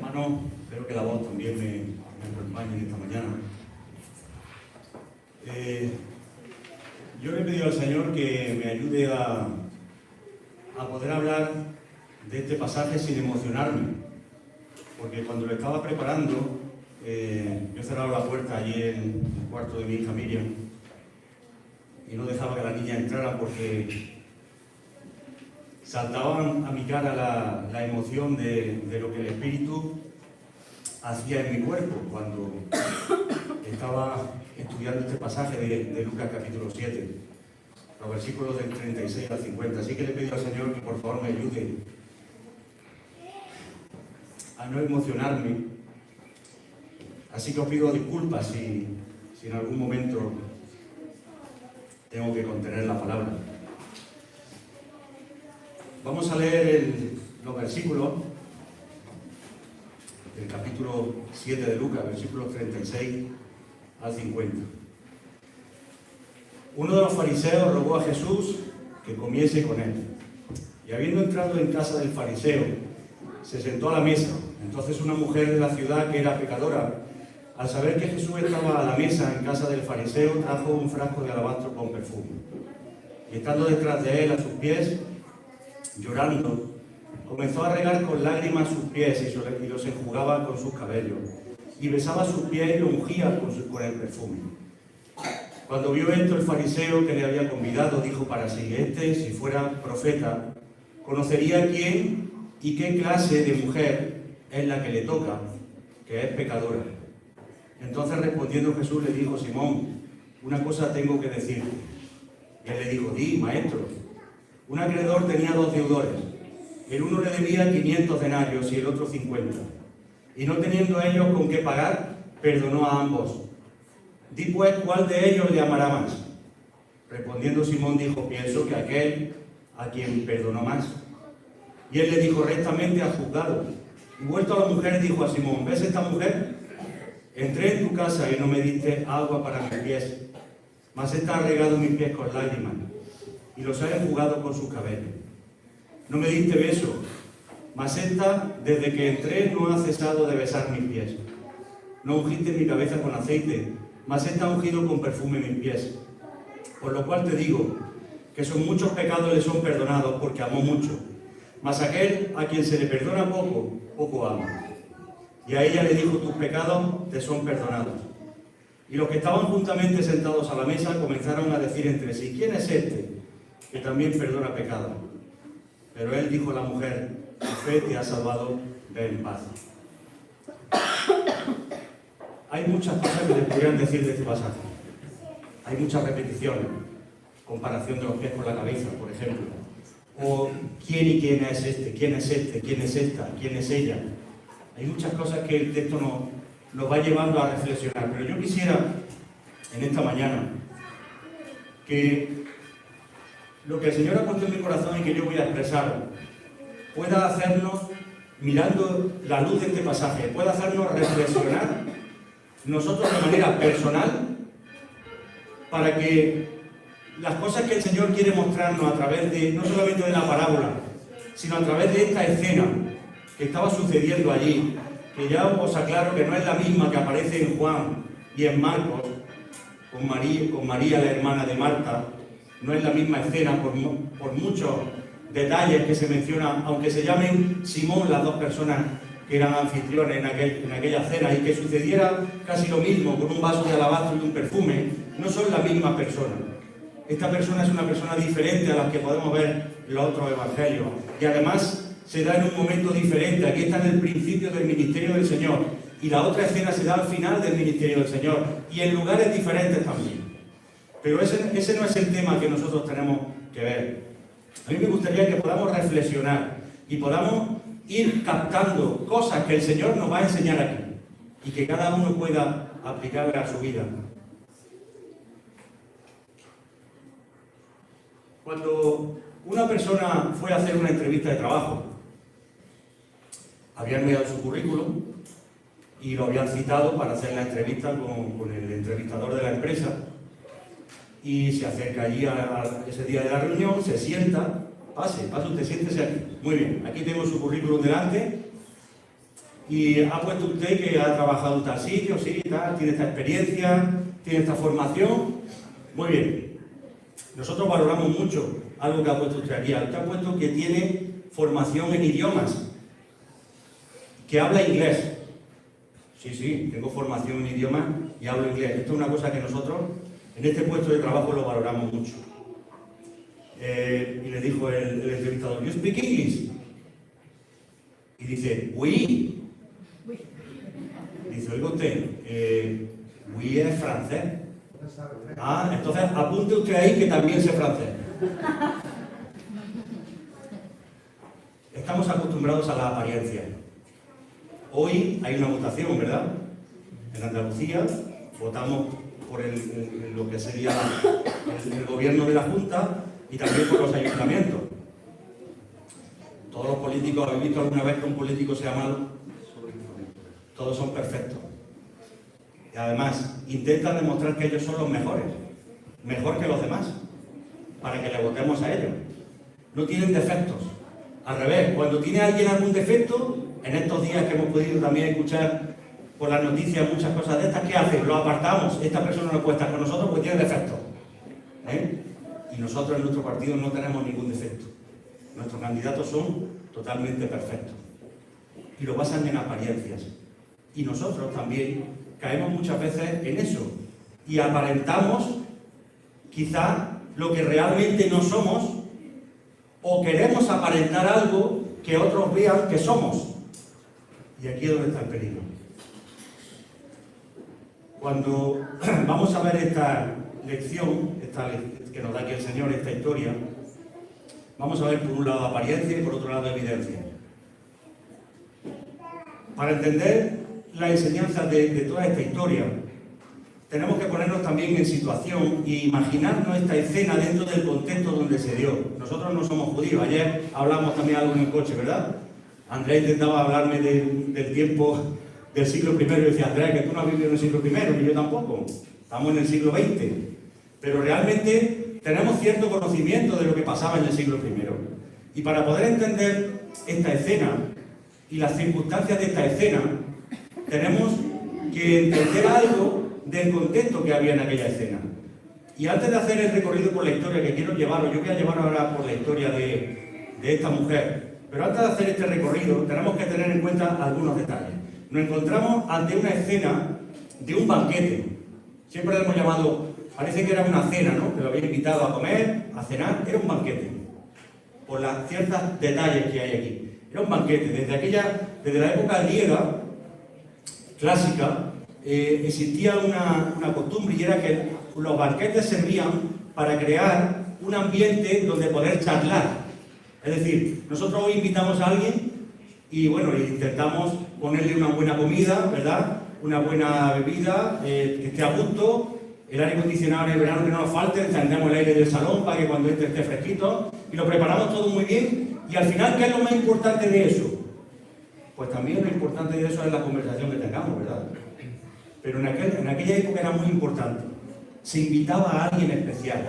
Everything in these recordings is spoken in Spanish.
hermano, espero que la voz también me acompañe esta mañana. Yo le he pedido al Señor que me ayude a poder hablar de este pasaje sin emocionarme, porque cuando lo estaba preparando, yo he cerrado la puerta allí en el cuarto de mi hija Miriam y no dejaba que la niña entrara porque saltaban a mi cara la emoción de lo que el Espíritu hacía en mi cuerpo cuando estaba estudiando este pasaje de Lucas capítulo 7, los versículos del 36 al 50. Así que le pido al Señor que por favor me ayude a no emocionarme. Así que os pido disculpas si en algún momento tengo que contener la palabra. Vamos a leer los versículos del capítulo 7 de Lucas, versículos 36 al 50. Uno de los fariseos rogó a Jesús que comiese con él. Y habiendo entrado en casa del fariseo, se sentó a la mesa. Entonces una mujer de la ciudad que era pecadora, al saber que Jesús estaba a la mesa en casa del fariseo, trajo un frasco de alabastro con perfume. Y estando detrás de él a sus pies, llorando, comenzó a regar con lágrimas sus pies y los enjugaba con sus cabellos, y besaba sus pies y lo ungía con el perfume. Cuando vio esto el fariseo que le había convidado, dijo para sí: este, si fuera profeta, conocería quién y qué clase de mujer es la que le toca, que es pecadora. Entonces respondiendo Jesús le dijo: Simón, una cosa tengo que decirte. Y él le dijo: di, maestro. Un acreedor tenía 2 deudores. El uno le debía 500 denarios y el otro 50. Y no teniendo ellos con qué pagar, perdonó a ambos. Di pues, ¿cuál de ellos le amará más? Respondiendo Simón dijo: pienso que aquel a quien perdonó más. Y él le dijo: rectamente has juzgado. Y vuelto a la mujer dijo a Simón: ¿ves esta mujer? Entré en tu casa y no me diste agua para mis pies, mas esta ha regado mis pies con lágrimas y los ha enjugado con sus cabellos. No me diste beso, mas esta, desde que entré, no ha cesado de besar mis pies. No ungiste mi cabeza con aceite, mas esta ha ungido con perfume mis pies. Por lo cual te digo, que son muchos pecados le son perdonados, porque amó mucho. Mas aquel a quien se le perdona poco, poco ama. Y a ella le dijo: tus pecados te son perdonados. Y los que estaban juntamente sentados a la mesa comenzaron a decir entre sí: ¿quién es este que también perdona pecados? Pero él dijo a la mujer: tu fe te ha salvado, ve en paz. Hay muchas cosas que les podrían decir de este pasaje. Hay muchas repeticiones. Comparación de los pies con la cabeza, por ejemplo. O quién y quién es este, quién es este, quién es esta, quién es ella. Hay muchas cosas que el texto nos va llevando a reflexionar. Pero yo quisiera, en esta mañana, que lo que el Señor ha puesto en mi corazón y que yo voy a expresar pueda hacernos, mirando la luz de este pasaje, pueda hacernos reflexionar nosotros de manera personal, para que las cosas que el Señor quiere mostrarnos a través de, no solamente de la parábola, sino a través de esta escena que estaba sucediendo allí, que ya os aclaro que no es la misma que aparece en Juan y en Marcos, con María, la hermana de Marta. No es la misma escena por muchos detalles que se mencionan, aunque se llamen Simón las 2 personas que eran anfitriones en aquella cena, y que sucediera casi lo mismo con un vaso de alabastro y un perfume. No son la misma persona. Esta persona es una persona diferente a las que podemos ver en los otros evangelios, y además se da en un momento diferente. Aquí está en el principio del ministerio del Señor, y la otra escena se da al final del ministerio del Señor, y en lugares diferentes también. Pero ese no es el tema que nosotros tenemos que ver. A mí me gustaría que podamos reflexionar y podamos ir captando cosas que el Señor nos va a enseñar aquí, y que cada uno pueda aplicar a su vida. Cuando una persona fue a hacer una entrevista de trabajo, habían mirado su currículum y lo habían citado para hacer la entrevista con el entrevistador de la empresa, y se acerca allí a ese día de la reunión, se sienta, pase usted, siéntese aquí. Muy bien, aquí tengo su currículum delante, Y ha puesto usted que ha trabajado en tal sitio, sí, tal, tiene esta experiencia, tiene esta formación. Muy bien. Nosotros valoramos mucho algo que ha puesto usted aquí. Usted ha puesto que tiene formación en idiomas, que habla inglés. Sí, sí, tengo formación en idiomas y hablo inglés. Esto es una cosa que nosotros en este puesto de trabajo lo valoramos mucho. Y le dijo el entrevistador, ¿You speak English? Y dice, oui. Dice, oiga usted, oui es francés. Ah, entonces apunte usted ahí que también sé francés. Estamos acostumbrados a la apariencia. Hoy hay una votación, ¿verdad? En Andalucía votamos por lo que sería el gobierno de la Junta y también por los ayuntamientos. Todos los políticos, ¿habéis visto alguna vez que un político sea malo? Todos son perfectos. Y además, intentan demostrar que ellos son los mejores, mejor que los demás, para que le votemos a ellos. No tienen defectos. Al revés, cuando tiene alguien algún defecto, en estos días que hemos podido también escuchar por las noticias muchas cosas de estas, ¿qué hace? Lo apartamos. Esta persona no puede estar con nosotros porque tiene defectos. Y nosotros en nuestro partido no tenemos ningún defecto. Nuestros candidatos son totalmente perfectos. Y lo basan en apariencias. Y nosotros también caemos muchas veces en eso. Y aparentamos quizá lo que realmente no somos, o queremos aparentar algo que otros vean que somos. Y aquí es donde está el peligro. Cuando vamos a ver esta lección, que nos da aquí el Señor, esta historia, vamos a ver por un lado apariencia y por otro lado evidencia. Para entender la enseñanza de toda esta historia, tenemos que ponernos también en situación e imaginarnos esta escena dentro del contexto donde se dio. Nosotros no somos judíos. Ayer hablamos también algo en el coche, ¿verdad? Andrés intentaba hablarme del tiempo del siglo I. Y decía, Andrés, que tú no has vivido en el siglo I, ni yo tampoco. Estamos en el siglo XX. Pero realmente tenemos cierto conocimiento de lo que pasaba en el siglo I. Y para poder entender esta escena y las circunstancias de esta escena, tenemos que entender algo del contexto que había en aquella escena. Y antes de hacer el recorrido por la historia que quiero llevaros, yo voy a llevar ahora por la historia de esta mujer, pero antes de hacer este recorrido tenemos que tener en cuenta algunos detalles. Nos encontramos ante una escena de un banquete. Siempre lo hemos llamado, parece que era una cena, ¿no? Que lo habían invitado a comer, a cenar, era un banquete, por los ciertos detalles que hay aquí. Era un banquete. Desde la época griega clásica, existía una costumbre, y era que los banquetes servían para crear un ambiente donde poder charlar. Es decir, nosotros hoy invitamos a alguien y bueno, intentamos ponerle una buena comida, ¿verdad? Una buena bebida, que esté a gusto, el aire acondicionado en el verano que no nos falte, encendemos el aire del salón para que cuando esté fresquito, y lo preparamos todo muy bien. Y al final, ¿qué es lo más importante de eso? Pues también lo importante de eso es la conversación que tengamos, ¿verdad? Pero en aquella época era muy importante. Se invitaba a alguien especial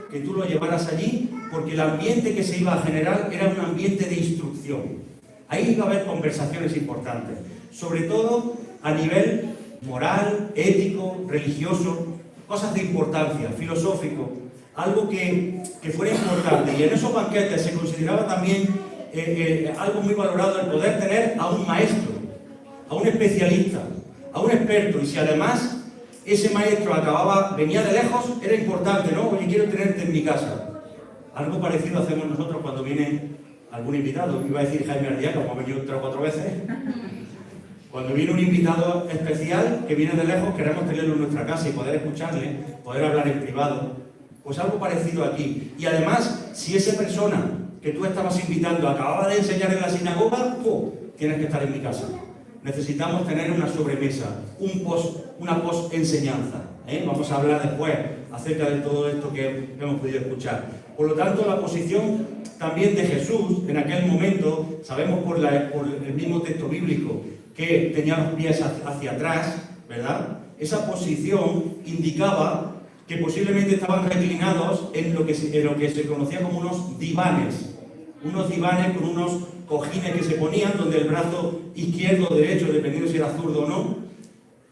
que tú lo llevaras allí, porque el ambiente que se iba a generar era un ambiente de instrucción. Ahí iba a haber conversaciones importantes, sobre todo a nivel moral, ético, religioso, cosas de importancia, filosófico, algo que fuera importante. Y en esos banquetes se consideraba también algo muy valorado el poder tener a un maestro, a un especialista, a un experto. Y si además ese maestro venía de lejos, era importante, ¿no? Oye, quiero tenerte en mi casa. Algo parecido hacemos nosotros cuando viene algún invitado. Iba a decir Jaime Ardía, como ha venido 3 o 4 veces. Cuando viene un invitado especial que viene de lejos, queremos tenerlo en nuestra casa y poder escucharle, poder hablar en privado. Pues algo parecido aquí. Y además, si esa persona que tú estabas invitando acababa de enseñar en la sinagoga, tienes que estar en mi casa. Necesitamos tener una sobremesa, una post-enseñanza. Vamos a hablar después acerca de todo esto que hemos podido escuchar. Por lo tanto, la posición también de Jesús en aquel momento, sabemos por el mismo texto bíblico que tenía los pies hacia atrás, ¿verdad? Esa posición indicaba que posiblemente estaban reclinados en lo que se conocía como unos divanes. unos divanes con unos cojines que se ponían, donde el brazo izquierdo o derecho, dependiendo si era zurdo o no,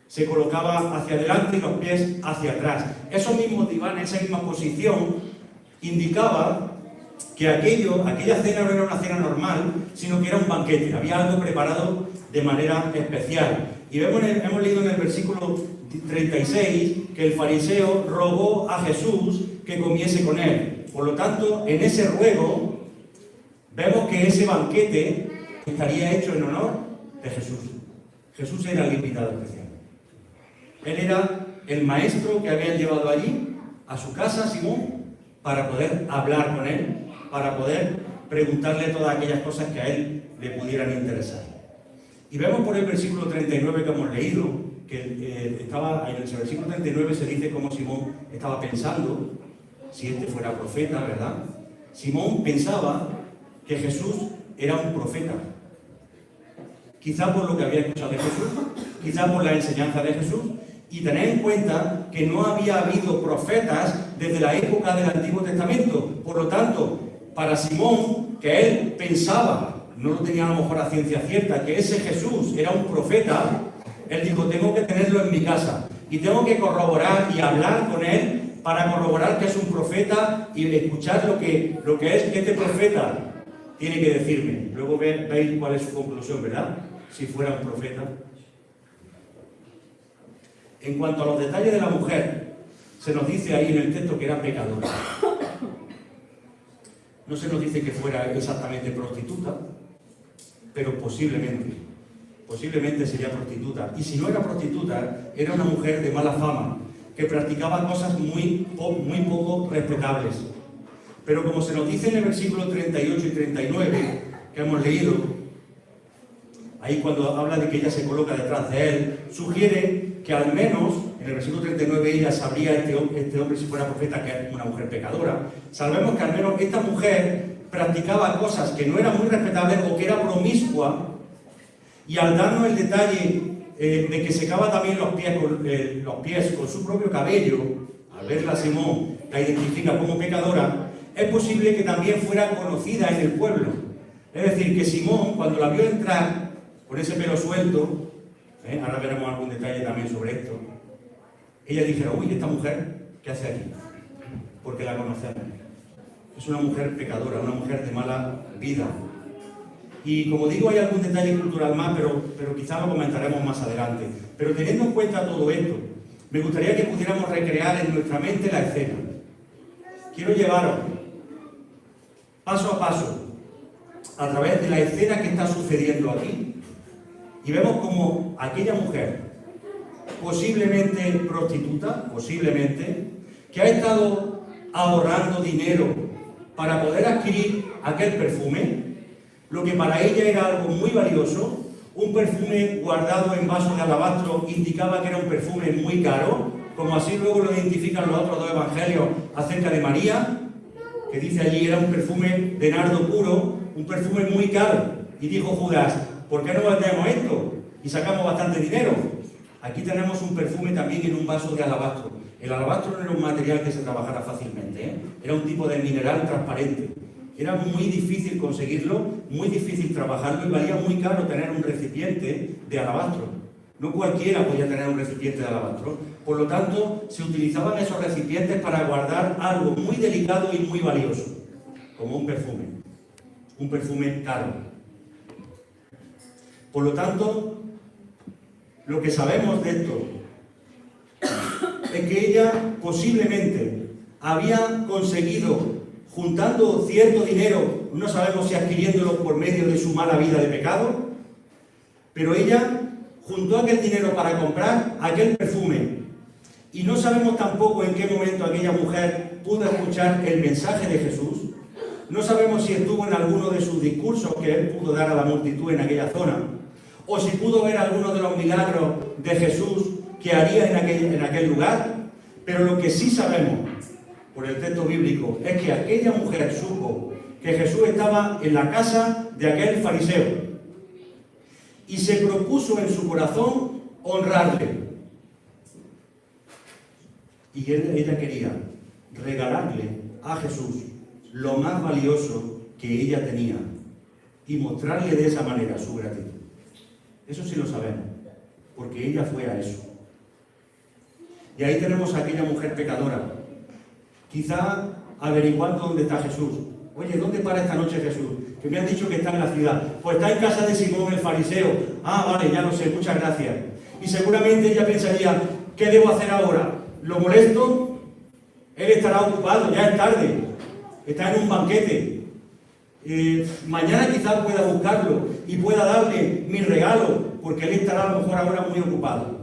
se colocaba hacia adelante y los pies hacia atrás. Esos mismos divanes, esa misma posición, indicaba que aquella cena no era una cena normal, sino que era un banquete, había algo preparado de manera especial. Y hemos leído en el versículo 36 que el fariseo rogó a Jesús que comiese con él. Por lo tanto, en ese ruego, vemos que ese banquete estaría hecho en honor de Jesús. Jesús era el invitado especial. Él era el maestro que habían llevado allí, a su casa, Simón, para poder hablar con él, para poder preguntarle todas aquellas cosas que a él le pudieran interesar. Y vemos por el versículo 39 que hemos leído, que estaba en el versículo 39 se dice cómo Simón estaba pensando, si este fuera profeta, ¿verdad? Simón pensaba que Jesús era un profeta. Quizá por lo que había escuchado de Jesús, quizá por la enseñanza de Jesús, y tener en cuenta que no había habido profetas desde la época del Antiguo Testamento. Por lo tanto, para Simón, que él pensaba, no lo tenía a lo mejor a ciencia cierta, que ese Jesús era un profeta, él dijo, tengo que tenerlo en mi casa y tengo que corroborar y hablar con él para corroborar que es un profeta y escuchar lo que es que este profeta tiene que decirme. Luego veis cuál es su conclusión, ¿verdad? Si fuera un profeta. En cuanto a los detalles de la mujer, se nos dice ahí en el texto que era pecadora. No se nos dice que fuera exactamente prostituta, pero posiblemente sería prostituta. Y si no era prostituta, era una mujer de mala fama, que practicaba cosas muy poco respetables. Pero como se nos dice en el versículo 38 y 39, que hemos leído, ahí cuando habla de que ella se coloca detrás de él, sugiere que al menos, en el versículo 39, ella sabría, este hombre si fuera profeta, que es una mujer pecadora. Sabemos que al menos esta mujer practicaba cosas que no eran muy respetables o que era promiscua, y al darnos el detalle de que secaba también los pies con su propio cabello, al verla Simón la identifica como pecadora, es posible que también fuera conocida en el pueblo. Es decir, que Simón, cuando la vio entrar con ese pelo suelto, ahora veremos algún detalle también sobre esto, ella dijera, uy, ¿esta mujer qué hace aquí? Porque la conocemos. Es una mujer pecadora, una mujer de mala vida. Y como digo, hay algún detalle cultural más, pero quizá lo comentaremos más adelante. Pero teniendo en cuenta todo esto, me gustaría que pudiéramos recrear en nuestra mente la escena. Quiero llevaros paso a paso a través de la escena que está sucediendo aquí. Y vemos como aquella mujer, posiblemente prostituta, que ha estado ahorrando dinero para poder adquirir aquel perfume, lo que para ella era algo muy valioso, un perfume guardado en vaso de alabastro indicaba que era un perfume muy caro, como así luego lo identifican los otros dos evangelios acerca de María, que dice allí era un perfume de nardo puro, un perfume muy caro. Y dijo Judas, ¿por qué no vendemos esto? Y sacamos bastante dinero. Aquí tenemos un perfume también en un vaso de alabastro. El alabastro no era un material que se trabajara fácilmente, era un tipo de mineral transparente. Era muy difícil conseguirlo, muy difícil trabajarlo y valía muy caro tener un recipiente de alabastro. No cualquiera podía tener un recipiente de alabastro. Por lo tanto, se utilizaban esos recipientes para guardar algo muy delicado y muy valioso, como un perfume caro. Por lo tanto, lo que sabemos de esto es que ella posiblemente había conseguido, juntando cierto dinero, no sabemos si adquiriéndolo por medio de su mala vida de pecado, pero ella juntó aquel dinero para comprar aquel perfume. Y no sabemos tampoco en qué momento aquella mujer pudo escuchar el mensaje de Jesús. No sabemos si estuvo en alguno de sus discursos que él pudo dar a la multitud en aquella zona, o si pudo ver algunos de los milagros de Jesús que haría en aquel lugar. Pero lo que sí sabemos, por el texto bíblico, es que aquella mujer supo que Jesús estaba en la casa de aquel fariseo y se propuso en su corazón honrarle. Y ella quería regalarle a Jesús lo más valioso que ella tenía y mostrarle de esa manera su gratitud. Eso sí lo sabemos, porque ella fue a eso. Y ahí tenemos a aquella mujer pecadora, quizá averiguando dónde está Jesús. Oye, ¿dónde para esta noche Jesús? Que me han dicho que está en la ciudad. Pues está en casa de Simón el fariseo. Ah, vale, ya lo sé, muchas gracias. Y seguramente ella pensaría, ¿qué debo hacer ahora? ¿Lo molesto? Él estará ocupado, ya es tarde. Está en un banquete. Mañana quizás pueda buscarlo y pueda darle mi regalo, porque él estará a lo mejor ahora muy ocupado.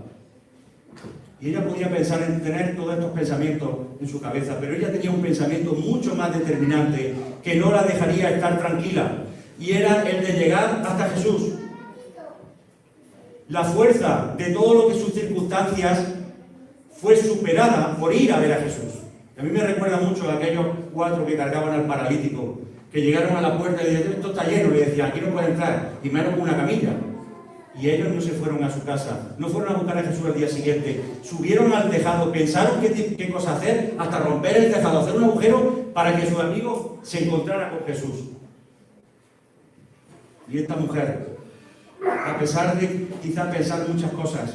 Y ella podía pensar en tener todos estos pensamientos en su cabeza, pero ella tenía un pensamiento mucho más determinante que no la dejaría estar tranquila, y era el de llegar hasta Jesús. La fuerza de todo lo que sus circunstancias fue superada por ir a ver a Jesús. A mí me recuerda mucho a aquellos 4 que cargaban al paralítico, que llegaron a la puerta y decían, esto está lleno, le decían, aquí no puede entrar, y menos con una camilla. Y ellos no se fueron a su casa, no fueron a buscar a Jesús al día siguiente, subieron al tejado, pensaron qué cosa hacer, hasta romper el tejado, hacer un agujero para que su amigo se encontrara con Jesús. Y esta mujer, a pesar de quizás pensar muchas cosas,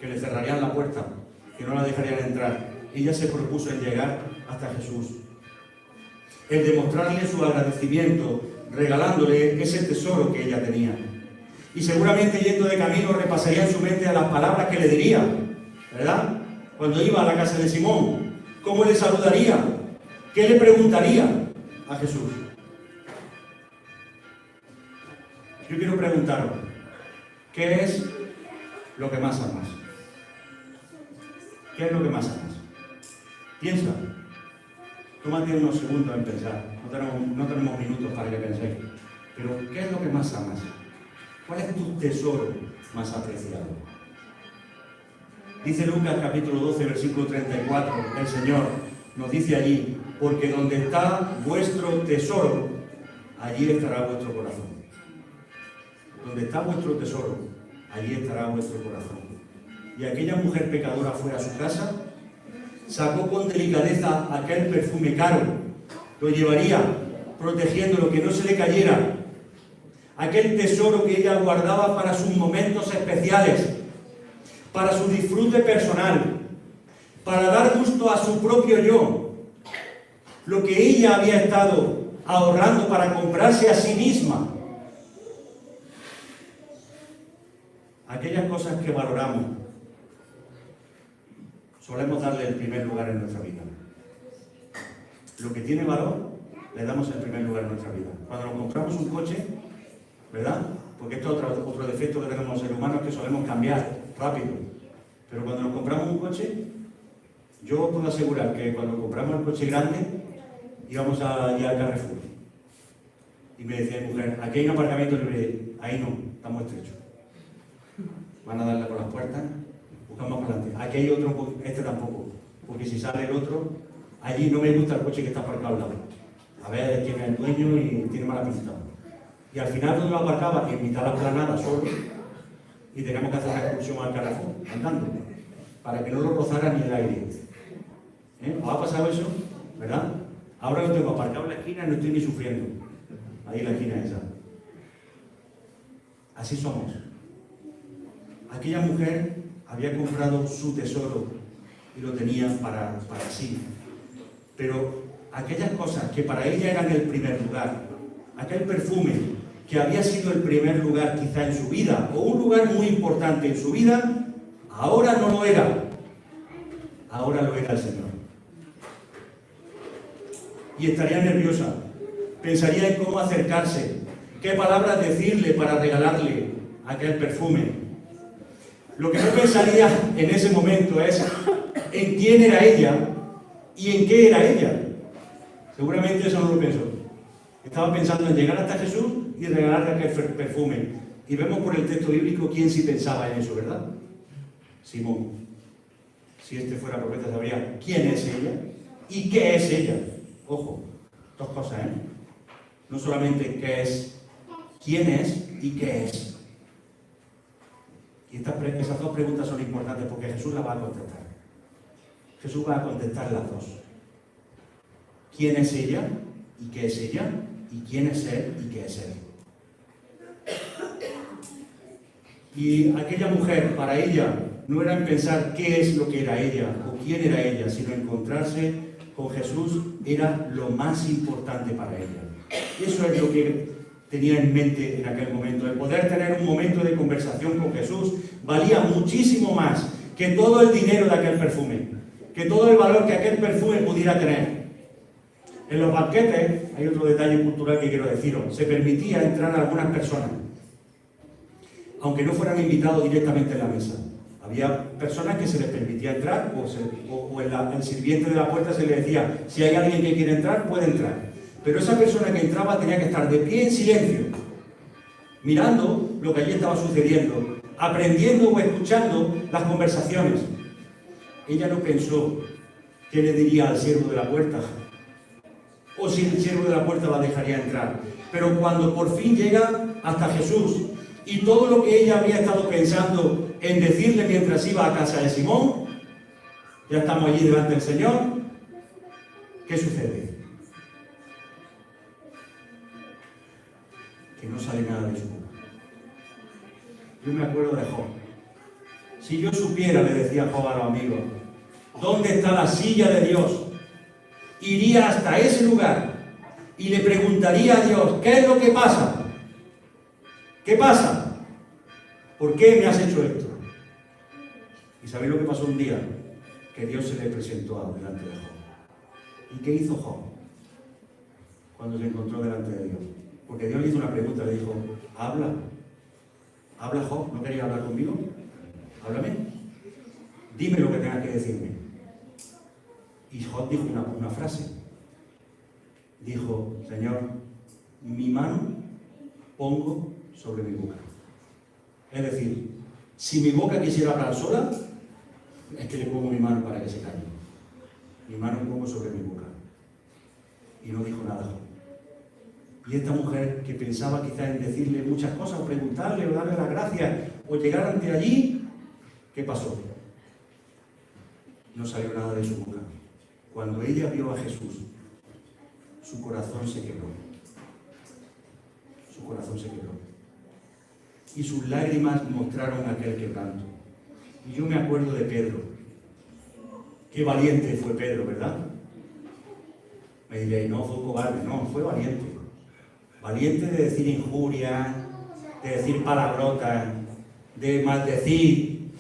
que le cerrarían la puerta, que no la dejarían entrar, ella se propuso en llegar hasta Jesús. El demostrarle su agradecimiento, regalándole ese tesoro que ella tenía. Y seguramente yendo de camino repasaría en su mente a las palabras que le diría, ¿verdad? Cuando iba a la casa de Simón, ¿cómo le saludaría? ¿Qué le preguntaría a Jesús? Yo quiero preguntaros, ¿qué es lo que más amas? ¿Qué es lo que más amas? Piensa. Tómate unos segundos en pensar. No tenemos minutos para que penséis. Pero, ¿qué es lo que más amas? ¿Cuál es tu tesoro más apreciado? Dice Lucas capítulo 12, versículo 34, el Señor nos dice allí, porque donde está vuestro tesoro, allí estará vuestro corazón. Donde está vuestro tesoro, allí estará vuestro corazón. Y aquella mujer pecadora fue a su casa, sacó con delicadeza aquel perfume caro, lo llevaría protegiéndolo, que no se le cayera, aquel tesoro que ella guardaba para sus momentos especiales, para su disfrute personal, para dar gusto a su propio yo, lo que ella había estado ahorrando para comprarse a sí misma. Aquellas cosas que valoramos, solemos darle el primer lugar en nuestra vida. Lo que tiene valor, le damos el primer lugar en nuestra vida. Cuando nos compramos un coche, ¿verdad? Porque esto es otro defecto que tenemos los seres humanos, que solemos cambiar rápido. Pero cuando nos compramos un coche, yo os puedo asegurar que cuando compramos el coche grande, íbamos allá al Carrefour. Y me decía mi mujer, aquí hay un aparcamiento libre. Ahí no, está muy estrecho. Van a darle por las puertas, buscamos por delante. Aquí hay otro, este tampoco. Porque si sale el otro, allí no me gusta el coche que está aparcado al lado. A ver quién es el dueño y tiene mala pinta. Y al final, ¿dónde lo aparcaba? En mitad de la planada, solo. Y teníamos que hacer una excursión al Carrefour, andando, para que no lo rozara ni el aire. ¿Os ha pasado eso? ¿Verdad? Ahora lo tengo aparcado en la esquina y no estoy ni sufriendo. Ahí en la esquina esa. Así somos. Aquella mujer había comprado su tesoro y lo tenía para sí. Pero aquellas cosas que para ella eran el primer lugar, aquel perfume que había sido el primer lugar quizá en su vida, o un lugar muy importante en su vida, ahora no lo era. Ahora lo era el Señor. Y estaría nerviosa. Pensaría en cómo acercarse, qué palabras decirle para regalarle aquel perfume. Lo que no pensaría en ese momento es en quién era ella y en qué era ella. Seguramente eso no lo pensó. Estaba pensando en llegar hasta Jesús y regalarle aquel perfume. Y vemos por el texto bíblico quién sí pensaba en eso, ¿verdad? Simón. Si este fuera profeta sabría quién es ella y qué es ella. Ojo, dos cosas, ¿eh? No solamente qué es, quién es y qué es. Y esas dos preguntas son importantes porque Jesús las va a contestar. Jesús va a contestar las dos. ¿Quién es ella y qué es ella? y quién es Él y qué es Él. Y aquella mujer, para ella, no era en pensar qué es lo que era ella o quién era ella, sino encontrarse con Jesús era lo más importante para ella. Eso es lo que tenía en mente en aquel momento. El poder tener un momento de conversación con Jesús valía muchísimo más que todo el dinero de aquel perfume, que todo el valor que aquel perfume pudiera tener. En los banquetes, hay otro detalle cultural que quiero deciros, se permitía entrar a algunas personas, aunque no fueran invitados directamente en la mesa. Había personas que se les permitía entrar o el sirviente de la puerta se le decía, si hay alguien que quiere entrar, puede entrar. Pero esa persona que entraba tenía que estar de pie en silencio, mirando lo que allí estaba sucediendo, aprendiendo o escuchando las conversaciones. Ella no pensó qué le diría al siervo de la puerta, o si el siervo de la puerta la dejaría entrar. Pero cuando por fin llega hasta Jesús, y todo lo que ella había estado pensando en decirle mientras iba a casa de Simón, ya estamos allí delante del Señor, ¿qué sucede? Que no sale nada de su boca. Yo me acuerdo de Job. Si yo supiera, le decía Job a los amigos, ¿dónde está la silla de Dios? Iría hasta ese lugar y le preguntaría a Dios, ¿qué es lo que pasa? ¿Qué pasa? ¿Por qué me has hecho esto? ¿Y sabéis lo que pasó un día? Que Dios se le presentó delante de Job. ¿Y qué hizo Job cuando se encontró delante de Dios? Porque Dios le hizo una pregunta, le dijo, habla. ¿Habla Job? ¿No quería hablar conmigo? Háblame. Dime lo que tengas que decirme. Y Job dijo una frase. Dijo, Señor, mi mano pongo sobre mi boca. Es decir, si mi boca quisiera hablar sola, es que le pongo mi mano para que se calle. Mi mano pongo sobre mi boca. Y no dijo nada Job. Y esta mujer que pensaba quizás en decirle muchas cosas, o preguntarle, o darle las gracias, o llegar ante allí, ¿qué pasó? No salió nada de su boca. Cuando ella vio a Jesús, su corazón se quebró. Su corazón se quebró. Y sus lágrimas mostraron aquel quebranto. Y yo me acuerdo de Pedro. Qué valiente fue Pedro, ¿verdad? Me diréis, no, fue cobarde. No, fue valiente. Valiente de decir injurias, de decir palabrotas, de maldecir,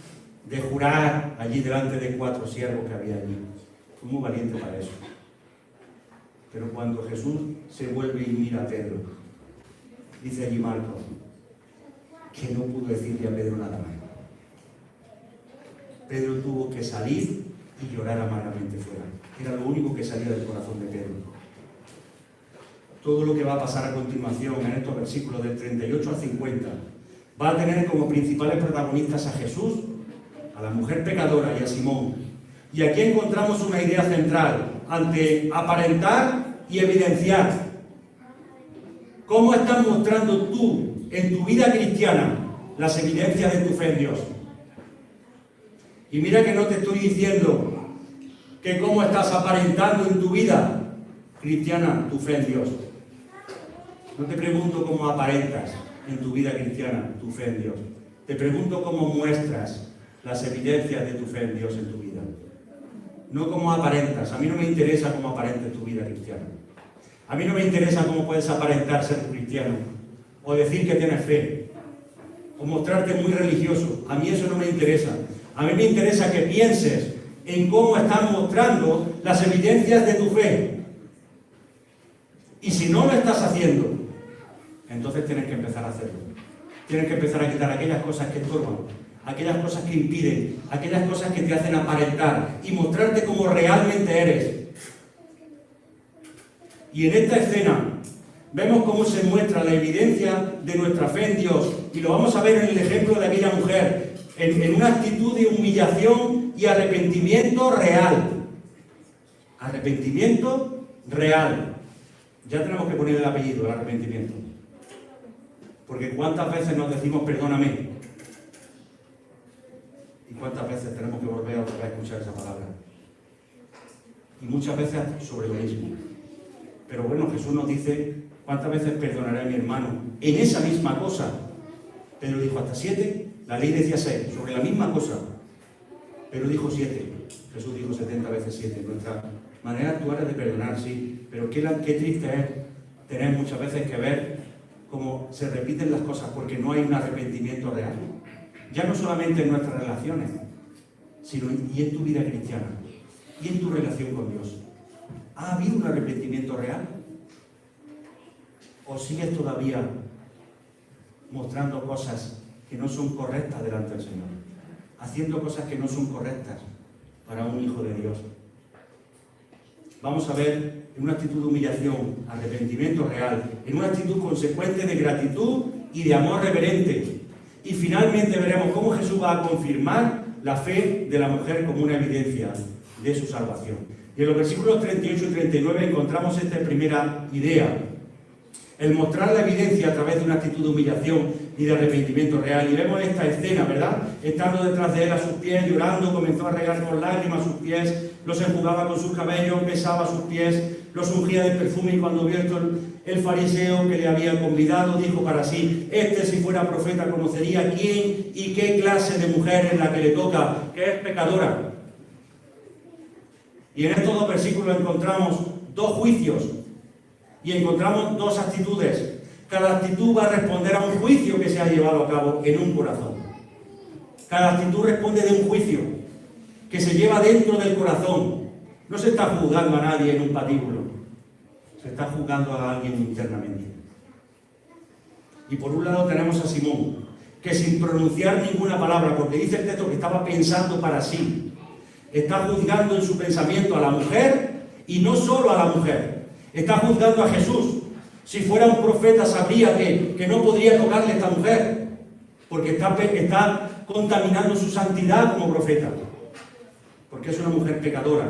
de jurar allí delante de 4 siervos que había allí. Fue muy valiente para eso. Pero cuando Jesús se vuelve y mira a Pedro, dice allí Marcos, que no pudo decirle a Pedro nada más. Pedro tuvo que salir y llorar amargamente fuera. Era lo único que salía del corazón de Pedro. Todo lo que va a pasar a continuación en estos versículos del 38 al 50 va a tener como principales protagonistas a Jesús, a la mujer pecadora y a Simón. Y aquí encontramos una idea central ante aparentar y evidenciar. ¿Cómo estás mostrando tú en tu vida cristiana las evidencias de tu fe en Dios? Y mira que no te estoy diciendo que cómo estás aparentando en tu vida cristiana tu fe en Dios. No te pregunto cómo aparentas en tu vida cristiana tu fe en Dios. Te pregunto cómo muestras las evidencias de tu fe en Dios en tu vida. No cómo aparentas. A mí no me interesa cómo aparentes tu vida cristiana. A mí no me interesa cómo puedes aparentar ser cristiano, o decir que tienes fe, o mostrarte muy religioso. A mí eso no me interesa. A mí me interesa que pienses en cómo estás mostrando las evidencias de tu fe. Y si no lo estás haciendo, entonces tienes que empezar a hacerlo. Tienes que empezar a quitar aquellas cosas que estorban, aquellas cosas que impiden, aquellas cosas que te hacen aparentar y mostrarte como realmente eres. Y en esta escena vemos cómo se muestra la evidencia de nuestra fe en Dios, y lo vamos a ver en el ejemplo de aquella mujer, en una actitud de humillación y arrepentimiento real. Arrepentimiento real. Ya tenemos que poner el apellido, el arrepentimiento. Porque ¿cuántas veces nos decimos perdóname? ¿Y cuántas veces tenemos que volver otra vez a escuchar esa palabra? Y muchas veces sobre lo mismo. Pero bueno, Jesús nos dice ¿Cuántas veces perdonaré a mi hermano en esa misma cosa? Pedro dijo hasta 7, la ley decía 6, sobre la misma cosa. Pedro dijo 7, Jesús dijo 70 veces 7. Nuestra manera de actuar es de perdonar, sí, pero qué triste es tener muchas veces que ver cómo se repiten las cosas porque no hay un arrepentimiento real. Ya no solamente en nuestras relaciones, sino y en tu vida cristiana, y en tu relación con Dios. ¿Ha habido un arrepentimiento real? ¿O sigues todavía mostrando cosas que no son correctas delante del Señor? Haciendo cosas que no son correctas para un hijo de Dios. Vamos a ver en una actitud de humillación, arrepentimiento real, en una actitud consecuente de gratitud y de amor reverente. Y finalmente veremos cómo Jesús va a confirmar la fe de la mujer como una evidencia de su salvación. Y en los versículos 38 y 39 encontramos esta primera idea. El mostrar la evidencia a través de una actitud de humillación y de arrepentimiento real. Y vemos esta escena, ¿verdad? Estando detrás de él a sus pies, llorando, comenzó a regar con lágrimas sus pies, los enjugaba con sus cabellos, besaba sus pies, los ungía de perfume, y cuando vio esto el fariseo que le había convidado, dijo para sí: este, si fuera profeta, conocería quién y qué clase de mujer es la que le toca, que es pecadora. Y en estos dos versículos encontramos dos juicios y encontramos dos actitudes. Cada actitud va a responder a un juicio que se ha llevado a cabo en un corazón. Cada actitud responde de un juicio que se lleva dentro del corazón. No se está juzgando a nadie en un patíbulo, se está juzgando a alguien internamente. Y por un lado tenemos a Simón, que sin pronunciar ninguna palabra, porque dice el texto que estaba pensando para sí, está juzgando en su pensamiento a la mujer, y no solo a la mujer, está juzgando a Jesús. Si fuera un profeta sabría que no podría tocarle a esta mujer, porque está contaminando su santidad como profeta, porque es una mujer pecadora.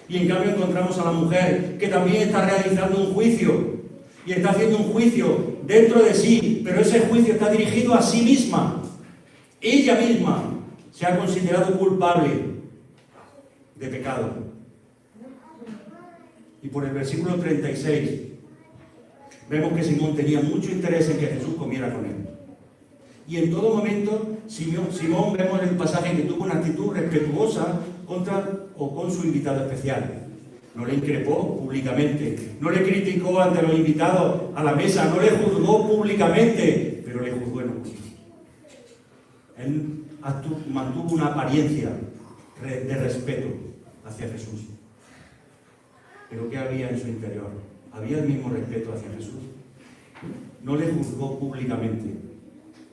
Y en cambio encontramos a la mujer que también está realizando un juicio, y está haciendo un juicio dentro de sí, pero ese juicio está dirigido a sí misma. Ella misma se ha considerado culpable de pecado. Y por el versículo 36 vemos que Simón tenía mucho interés en que Jesús comiera con él. Y en todo momento Simón vemos en el pasaje que tuvo una actitud respetuosa con su invitado especial. No le increpó públicamente, no le criticó ante los invitados a la mesa, no le juzgó públicamente, pero le juzgó en oculto. Él mantuvo una apariencia de respeto hacia Jesús. Pero ¿qué había en su interior? ¿Había el mismo respeto hacia Jesús? No le juzgó públicamente,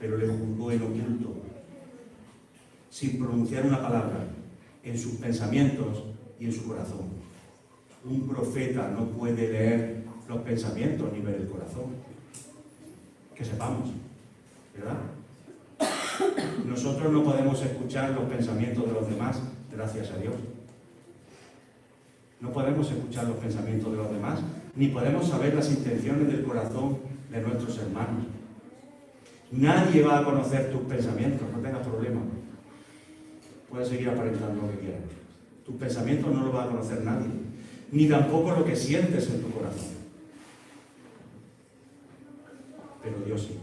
pero le juzgó en oculto, sin pronunciar una palabra, en sus pensamientos y en su corazón. Un profeta no puede leer los pensamientos ni ver el corazón. Que sepamos, ¿verdad? Nosotros no podemos escuchar los pensamientos de los demás, gracias a Dios. No podemos escuchar los pensamientos de los demás, ni podemos saber las intenciones del corazón de nuestros hermanos. Nadie va a conocer tus pensamientos, no tengas problema. Puedes seguir aparentando lo que quieras. Tus pensamientos no los va a conocer nadie, ni tampoco lo que sientes en tu corazón. Pero Dios sí.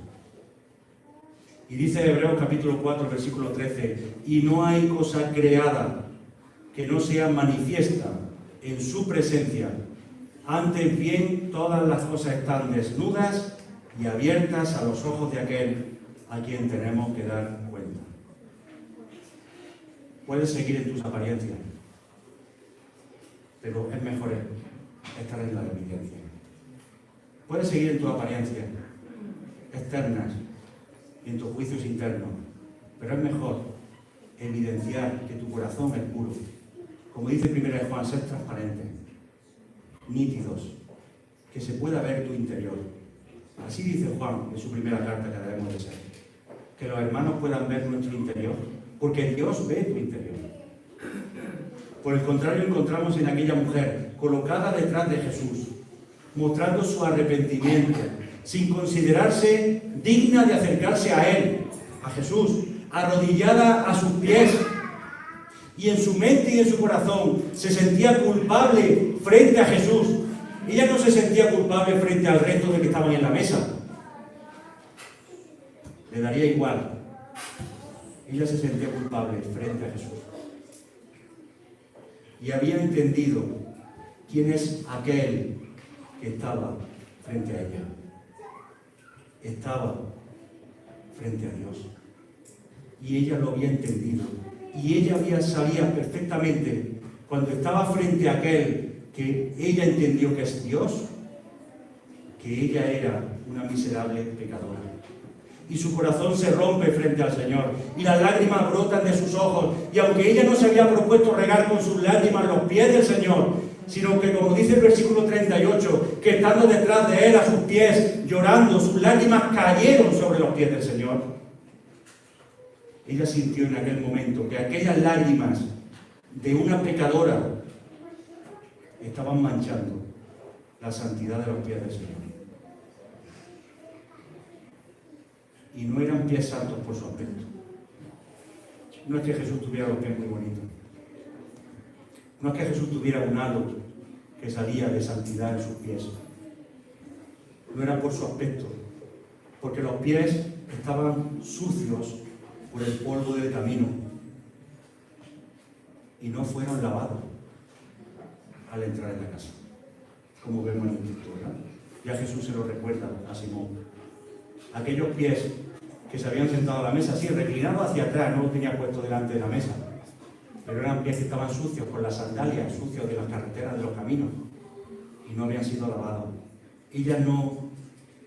Y dice Hebreos capítulo 4, versículo 13: y no hay cosa creada que no sea manifiesta en su presencia. Antes bien, todas las cosas están desnudas y abiertas a los ojos de aquel a quien tenemos que dar cuenta. Puedes seguir en tus apariencias, pero es mejor estar en la evidencia. Puedes seguir en tus apariencias externas y en tus juicios internos, pero es mejor evidenciar que tu corazón es puro. Como dice 1 Juan, ser transparente, nítidos, que se pueda ver tu interior. Así dice Juan en su primera carta que debemos de ser. Que los hermanos puedan ver nuestro interior, porque Dios ve tu interior. Por el contrario, encontramos en aquella mujer colocada detrás de Jesús, mostrando su arrepentimiento, sin considerarse digna de acercarse a Él, a Jesús, arrodillada a sus pies, y en su mente y en su corazón se sentía culpable frente a Jesús, Ella no se sentía culpable frente al resto de que estaban en la mesa. Le daría igual. Ella se sentía culpable frente a Jesús. Y había entendido quién es aquel que estaba frente a ella. Estaba frente a Dios. Y ella lo había entendido. Y ella sabía perfectamente, cuando estaba frente a aquel que ella entendió que es Dios, que ella era una miserable pecadora. Y su corazón se rompe frente al Señor, y las lágrimas brotan de sus ojos, y aunque ella no se había propuesto regar con sus lágrimas los pies del Señor, sino que, como dice el versículo 38, que estando detrás de él a sus pies, llorando, sus lágrimas cayeron sobre los pies del Señor. Ella sintió en aquel momento que aquellas lágrimas de una pecadora estaban manchando la santidad de los pies del Señor. Y no eran pies santos por su aspecto. No es que Jesús tuviera los pies muy bonitos. No es que Jesús tuviera un halo que salía de santidad en sus pies. No era por su aspecto, porque los pies estaban sucios por el polvo del camino y no fueron lavados al entrar en la casa, como vemos en el texto, ¿verdad? Ya Jesús se lo recuerda a Simón. Aquellos pies que se habían sentado a la mesa, sí, reclinados hacia atrás, no los tenía puesto delante de la mesa, pero eran pies que estaban sucios por las sandalias, sucios de las carreteras, de los caminos, y no habían sido lavados. Ella no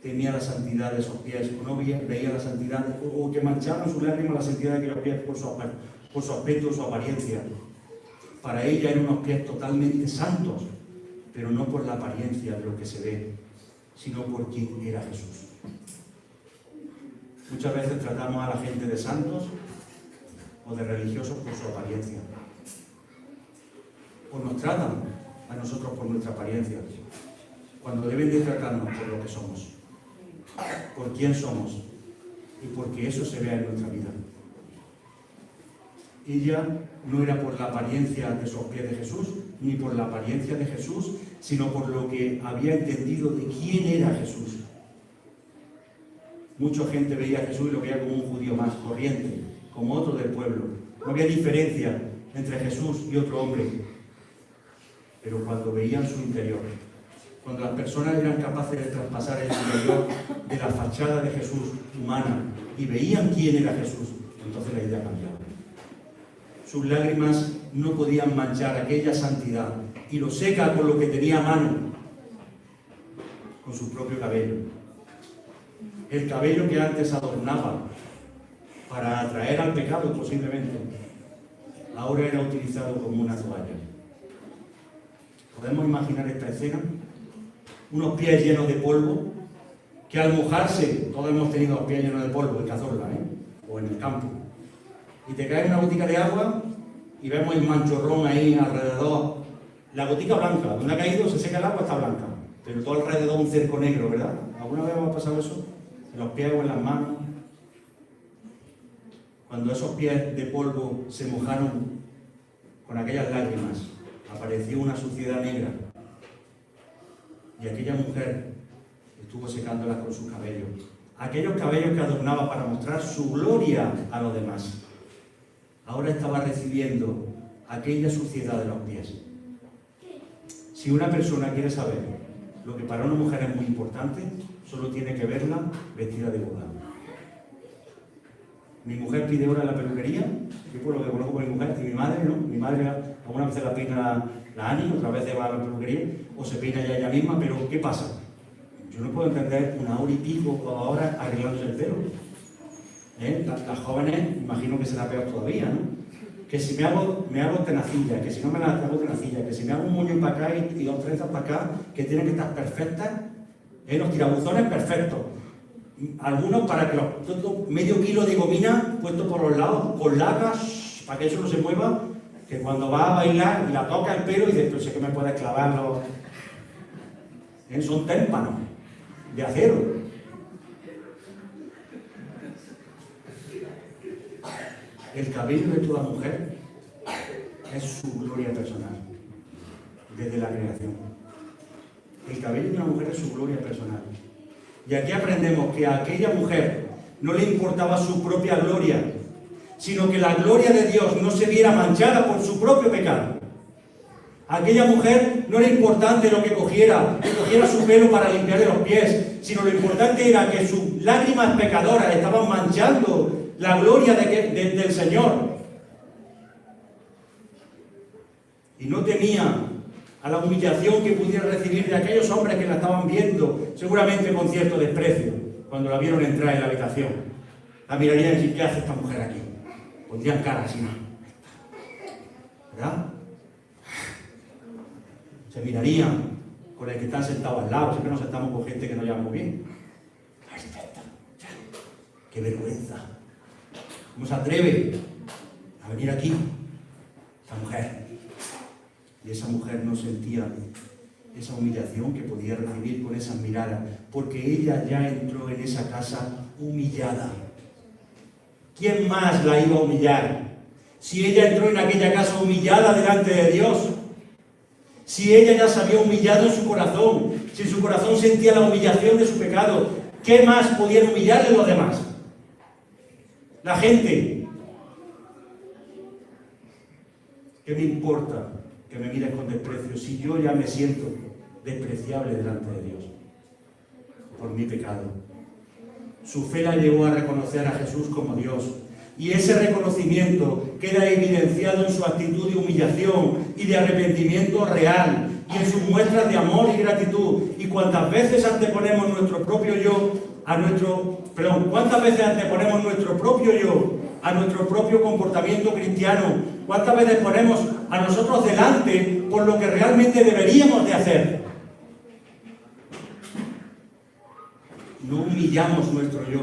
temía la santidad de esos pies, o no veía la santidad, o que manchaban su lágrima la santidad de aquellos pies por su aspecto, su apariencia. Para ella eran unos pies totalmente santos, pero no por la apariencia de lo que se ve, sino por quien era Jesús. Muchas veces tratamos a la gente de santos o de religiosos por su apariencia. O nos tratan a nosotros por nuestra apariencia, cuando deben de tratarnos por lo que somos, por quién somos, y porque eso se vea en nuestra vida. Ella no era por la apariencia de esos pies de Jesús, ni por la apariencia de Jesús, sino por lo que había entendido de quién era Jesús. Mucha gente veía a Jesús y lo veía como un judío más corriente, como otro del pueblo. No había diferencia entre Jesús y otro hombre. Pero cuando veían su interior, cuando las personas eran capaces de traspasar el interior de la fachada de Jesús humana y veían quién era Jesús, entonces la idea cambiaba. Sus lágrimas no podían manchar aquella santidad, y lo seca con lo que tenía a mano, con su propio cabello. El cabello que antes adornaba para atraer al pecado posiblemente, ahora era utilizado como una toalla. ¿Podemos imaginar esta escena? Unos pies llenos de polvo, que al mojarse, todos hemos tenido los pies llenos de polvo en Cazorla, o en el campo, y te cae una gotica de agua y vemos el manchorrón ahí alrededor. La gotica blanca, donde ha caído se seca el agua, está blanca, pero todo alrededor un cerco negro, ¿verdad? ¿Alguna vez os ha pasado eso? En los pies o en las manos. Cuando esos pies de polvo se mojaron con aquellas lágrimas, apareció una suciedad negra, y aquella mujer estuvo secándolas con sus cabellos, aquellos cabellos que adornaba para mostrar su gloria a los demás. Ahora estaba recibiendo aquella suciedad de los pies. Si una persona quiere saber lo que para una mujer es muy importante, solo tiene que verla vestida de boda. Mi mujer pide hora en la peluquería, yo por lo que conozco por mi mujer, y mi madre no. Mi madre alguna vez la peina la Ani, otra vez va a la peluquería, o se peina ya ella misma, pero ¿qué pasa? Yo no puedo entender una hora y pico o 2 horas arreglándose el pelo. Las jóvenes, imagino que será peor todavía, ¿no? Que si me hago tenacilla, que si no me las hago tenacilla, que si me hago un moño para acá y 2 trenzas para acá, que tienen que estar perfectas, los tirabuzones perfectos. Algunos para que los medio kilo de gomina puesto por los lados, con lacas, para que eso no se mueva, que cuando va a bailar y la toca el pelo y dice, pero sé que me puedes clavar los... Son témpanos de acero. El cabello de toda mujer es su gloria personal, desde la creación. El cabello de una mujer es su gloria personal. Y aquí aprendemos que a aquella mujer no le importaba su propia gloria, sino que la gloria de Dios no se viera manchada por su propio pecado. A aquella mujer no era importante lo que cogiera su pelo para limpiarle los pies, sino lo importante era que sus lágrimas pecadoras estaban manchando la gloria del Señor. Y no temía a la humillación que pudiera recibir de aquellos hombres que la estaban viendo, seguramente con cierto desprecio, cuando la vieron entrar en la habitación. La mirarían y decir, ¿qué hace esta mujer aquí? Pondrían cara así, ¿no? ¿Verdad? Se mirarían con el que están sentados al lado. Siempre nos sentamos con gente que no llevamos bien. ¡Qué vergüenza! ¿Cómo se atreve a venir aquí esta mujer? Y esa mujer no sentía esa humillación que podía recibir con esas miradas, porque ella ya entró en esa casa humillada. ¿Quién más la iba a humillar? Si ella entró en aquella casa humillada delante de Dios, si ella ya se había humillado en su corazón, si en su corazón sentía la humillación de su pecado, ¿qué más podían humillarle los demás? La gente. ¿Qué me importa que me mires con desprecio si yo ya me siento despreciable delante de Dios por mi pecado? Su fe la llevó a reconocer a Jesús como Dios, y ese reconocimiento queda evidenciado en su actitud de humillación y de arrepentimiento real, y en sus muestras de amor y gratitud. Y cuántas veces anteponemos nuestro propio yo a cuántas veces anteponemos nuestro propio yo a nuestro propio comportamiento cristiano. ¿Cuántas veces ponemos a nosotros delante por lo que realmente deberíamos de hacer? No humillamos nuestro yo.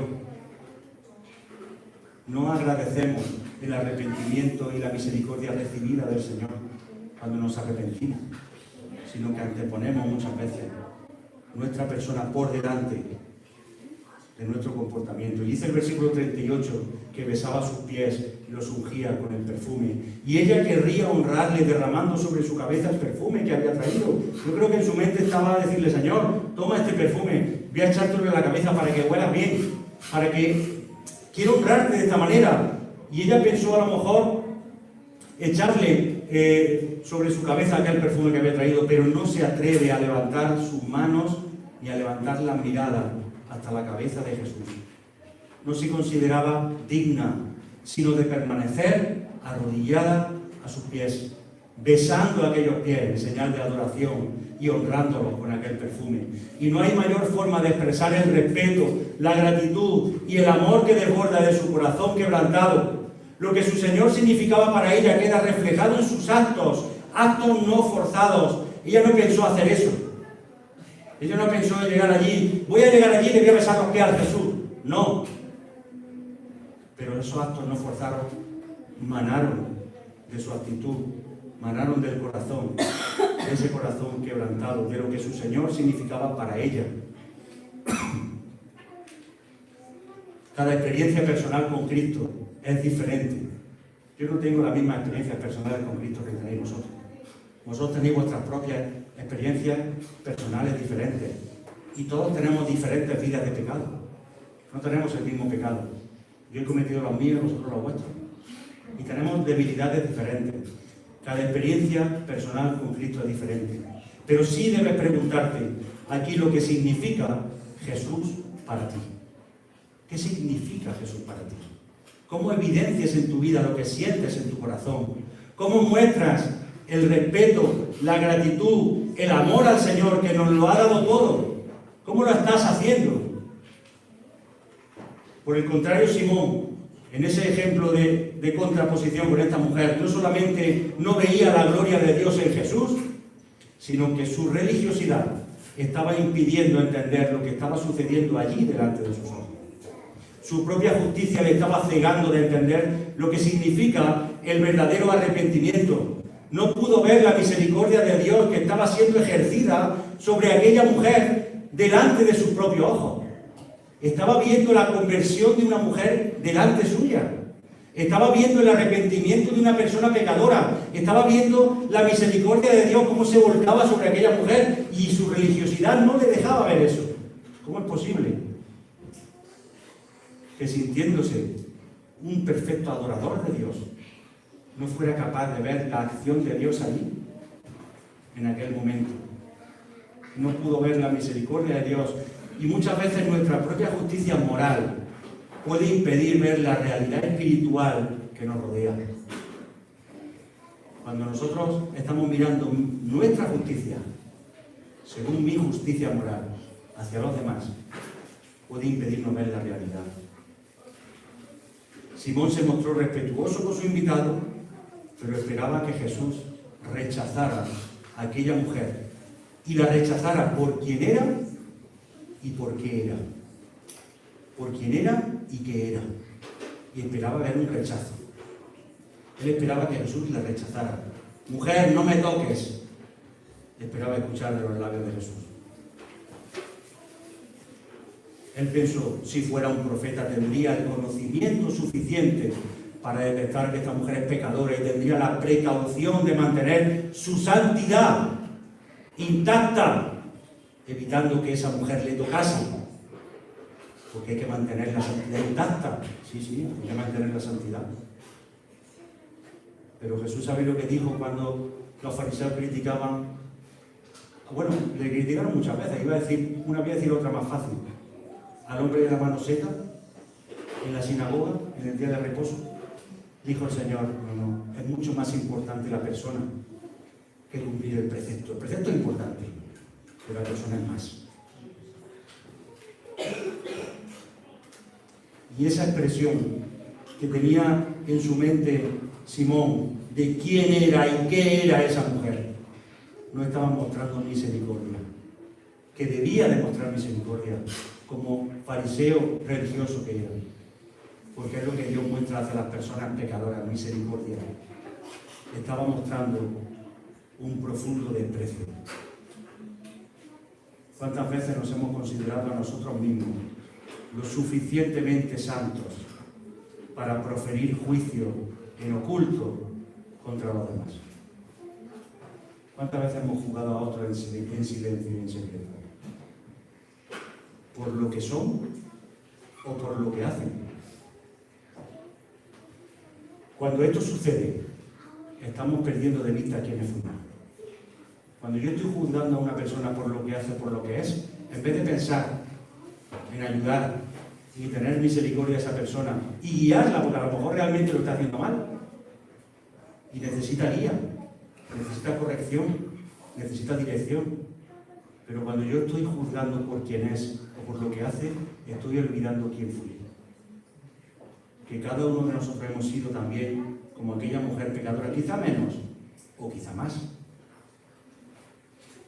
No agradecemos el arrepentimiento y la misericordia recibida del Señor cuando nos arrepentimos, sino que anteponemos muchas veces nuestra persona por delante de nuestro comportamiento. Y dice el versículo 38 que besaba sus pies y los ungía con el perfume. Y ella querría honrarle derramando sobre su cabeza el perfume que había traído. Yo creo que en su mente estaba a decirle, Señor, toma este perfume, voy a echártelo en la cabeza para que huelas bien, para que quiero honrarte de esta manera. Y ella pensó a lo mejor echarle sobre su cabeza aquel perfume que había traído, pero no se atreve a levantar sus manos ni a levantar la mirada hasta la cabeza de Jesús. No se consideraba digna, sino de permanecer arrodillada a sus pies, besando aquellos pies en señal de adoración y honrándolos con aquel perfume. Y no hay mayor forma de expresar el respeto, la gratitud y el amor que desborda de su corazón quebrantado. Lo que su Señor significaba para ella queda reflejado en sus actos no forzados. Ella no pensó hacer eso. Ella no pensó en llegar allí, voy a llegar allí y le voy a besar los pies a Jesús. No. Pero esos actos no forzados manaron de su actitud, manaron del corazón, de ese corazón quebrantado, de lo que su Señor significaba para ella. Cada experiencia personal con Cristo es diferente. Yo no tengo las mismas experiencias personales con Cristo que tenéis vosotros. Vosotros tenéis vuestras propias experiencias personales diferentes. Y todos tenemos diferentes vidas de pecado. No tenemos el mismo pecado. Yo he cometido los míos, vosotros los vuestros. Y tenemos debilidades diferentes. Cada experiencia personal con Cristo es diferente. Pero sí debes preguntarte aquí lo que significa Jesús para ti. ¿Qué significa Jesús para ti? ¿Cómo evidencias en tu vida lo que sientes en tu corazón? ¿Cómo muestras el respeto, la gratitud, el amor al Señor que nos lo ha dado todo? ¿Cómo lo estás haciendo? Por el contrario, Simón, en ese ejemplo de contraposición con esta mujer, no solamente no veía la gloria de Dios en Jesús, sino que su religiosidad estaba impidiendo entender lo que estaba sucediendo allí delante de sus ojos. Su propia justicia le estaba cegando de entender lo que significa el verdadero arrepentimiento. No pudo ver la misericordia de Dios que estaba siendo ejercida sobre aquella mujer delante de sus propios ojos. Estaba viendo la conversión de una mujer delante suya. Estaba viendo el arrepentimiento de una persona pecadora. Estaba viendo la misericordia de Dios, cómo se volcaba sobre aquella mujer, y su religiosidad no le dejaba ver eso. ¿Cómo es posible que, sintiéndose un perfecto adorador de Dios, no fuera capaz de ver la acción de Dios allí, en aquel momento? No pudo ver la misericordia de Dios. Y muchas veces nuestra propia justicia moral puede impedir ver la realidad espiritual que nos rodea. Cuando nosotros estamos mirando nuestra justicia, según mi justicia moral, hacia los demás, puede impedirnos ver la realidad. Simón se mostró respetuoso con su invitado, pero esperaba que Jesús rechazara a aquella mujer, y la rechazara por quién era y por qué era. Por quién era y qué era. Y esperaba ver un rechazo. Él esperaba que Jesús la rechazara. Mujer, no me toques. Esperaba escuchar de los labios de Jesús. Él pensó, si fuera un profeta tendría el conocimiento suficiente para detectar que esta mujer es pecadora y tendría la precaución de mantener su santidad intacta, evitando que esa mujer le tocase. Porque hay que mantener la santidad intacta. Sí, hay que mantener la santidad. Pero Jesús sabe lo que dijo cuando los fariseos criticaban. Bueno, le criticaron muchas veces. Voy a decir otra más fácil. Al hombre de la mano seca, en la sinagoga, en el día de reposo, dijo el Señor, no, es mucho más importante la persona que cumplir el precepto. El precepto es importante, pero la persona es más. Y esa expresión que tenía en su mente Simón de quién era y qué era esa mujer, no estaba mostrando misericordia, que debía demostrar misericordia como fariseo religioso que era, porque es lo que Dios muestra hacia las personas pecadoras, misericordia. Estaba mostrando un profundo desprecio. ¿Cuántas veces nos hemos considerado a nosotros mismos lo suficientemente santos para proferir juicio en oculto contra los demás? ¿Cuántas veces hemos juzgado a otros en silencio y en secreto? ¿Por lo que son o por lo que hacen? Cuando esto sucede, estamos perdiendo de vista quiénes fuimos. Cuando yo estoy juzgando a una persona por lo que hace, por lo que es, en vez de pensar en ayudar y tener misericordia a esa persona y guiarla, porque a lo mejor realmente lo está haciendo mal y necesita guía, necesita corrección, necesita dirección. Pero cuando yo estoy juzgando por quién es o por lo que hace, estoy olvidando quién fui. Que cada uno de nosotros hemos sido también como aquella mujer pecadora, quizá menos o quizá más.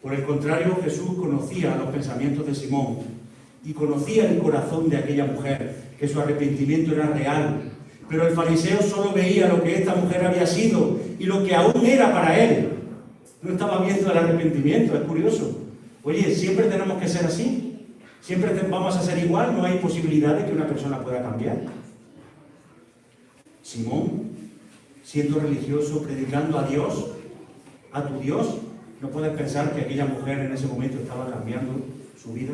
Por el contrario, Jesús conocía los pensamientos de Simón y conocía el corazón de aquella mujer, que su arrepentimiento era real. Pero el fariseo solo veía lo que esta mujer había sido y lo que aún era para él. No estaba viendo el arrepentimiento, es curioso. Oye, ¿siempre tenemos que ser así? ¿Siempre vamos a ser igual? ¿No hay posibilidad de que una persona pueda cambiar? Simón, siendo religioso, predicando a Dios, a tu Dios, ¿no puedes pensar que aquella mujer en ese momento estaba cambiando su vida?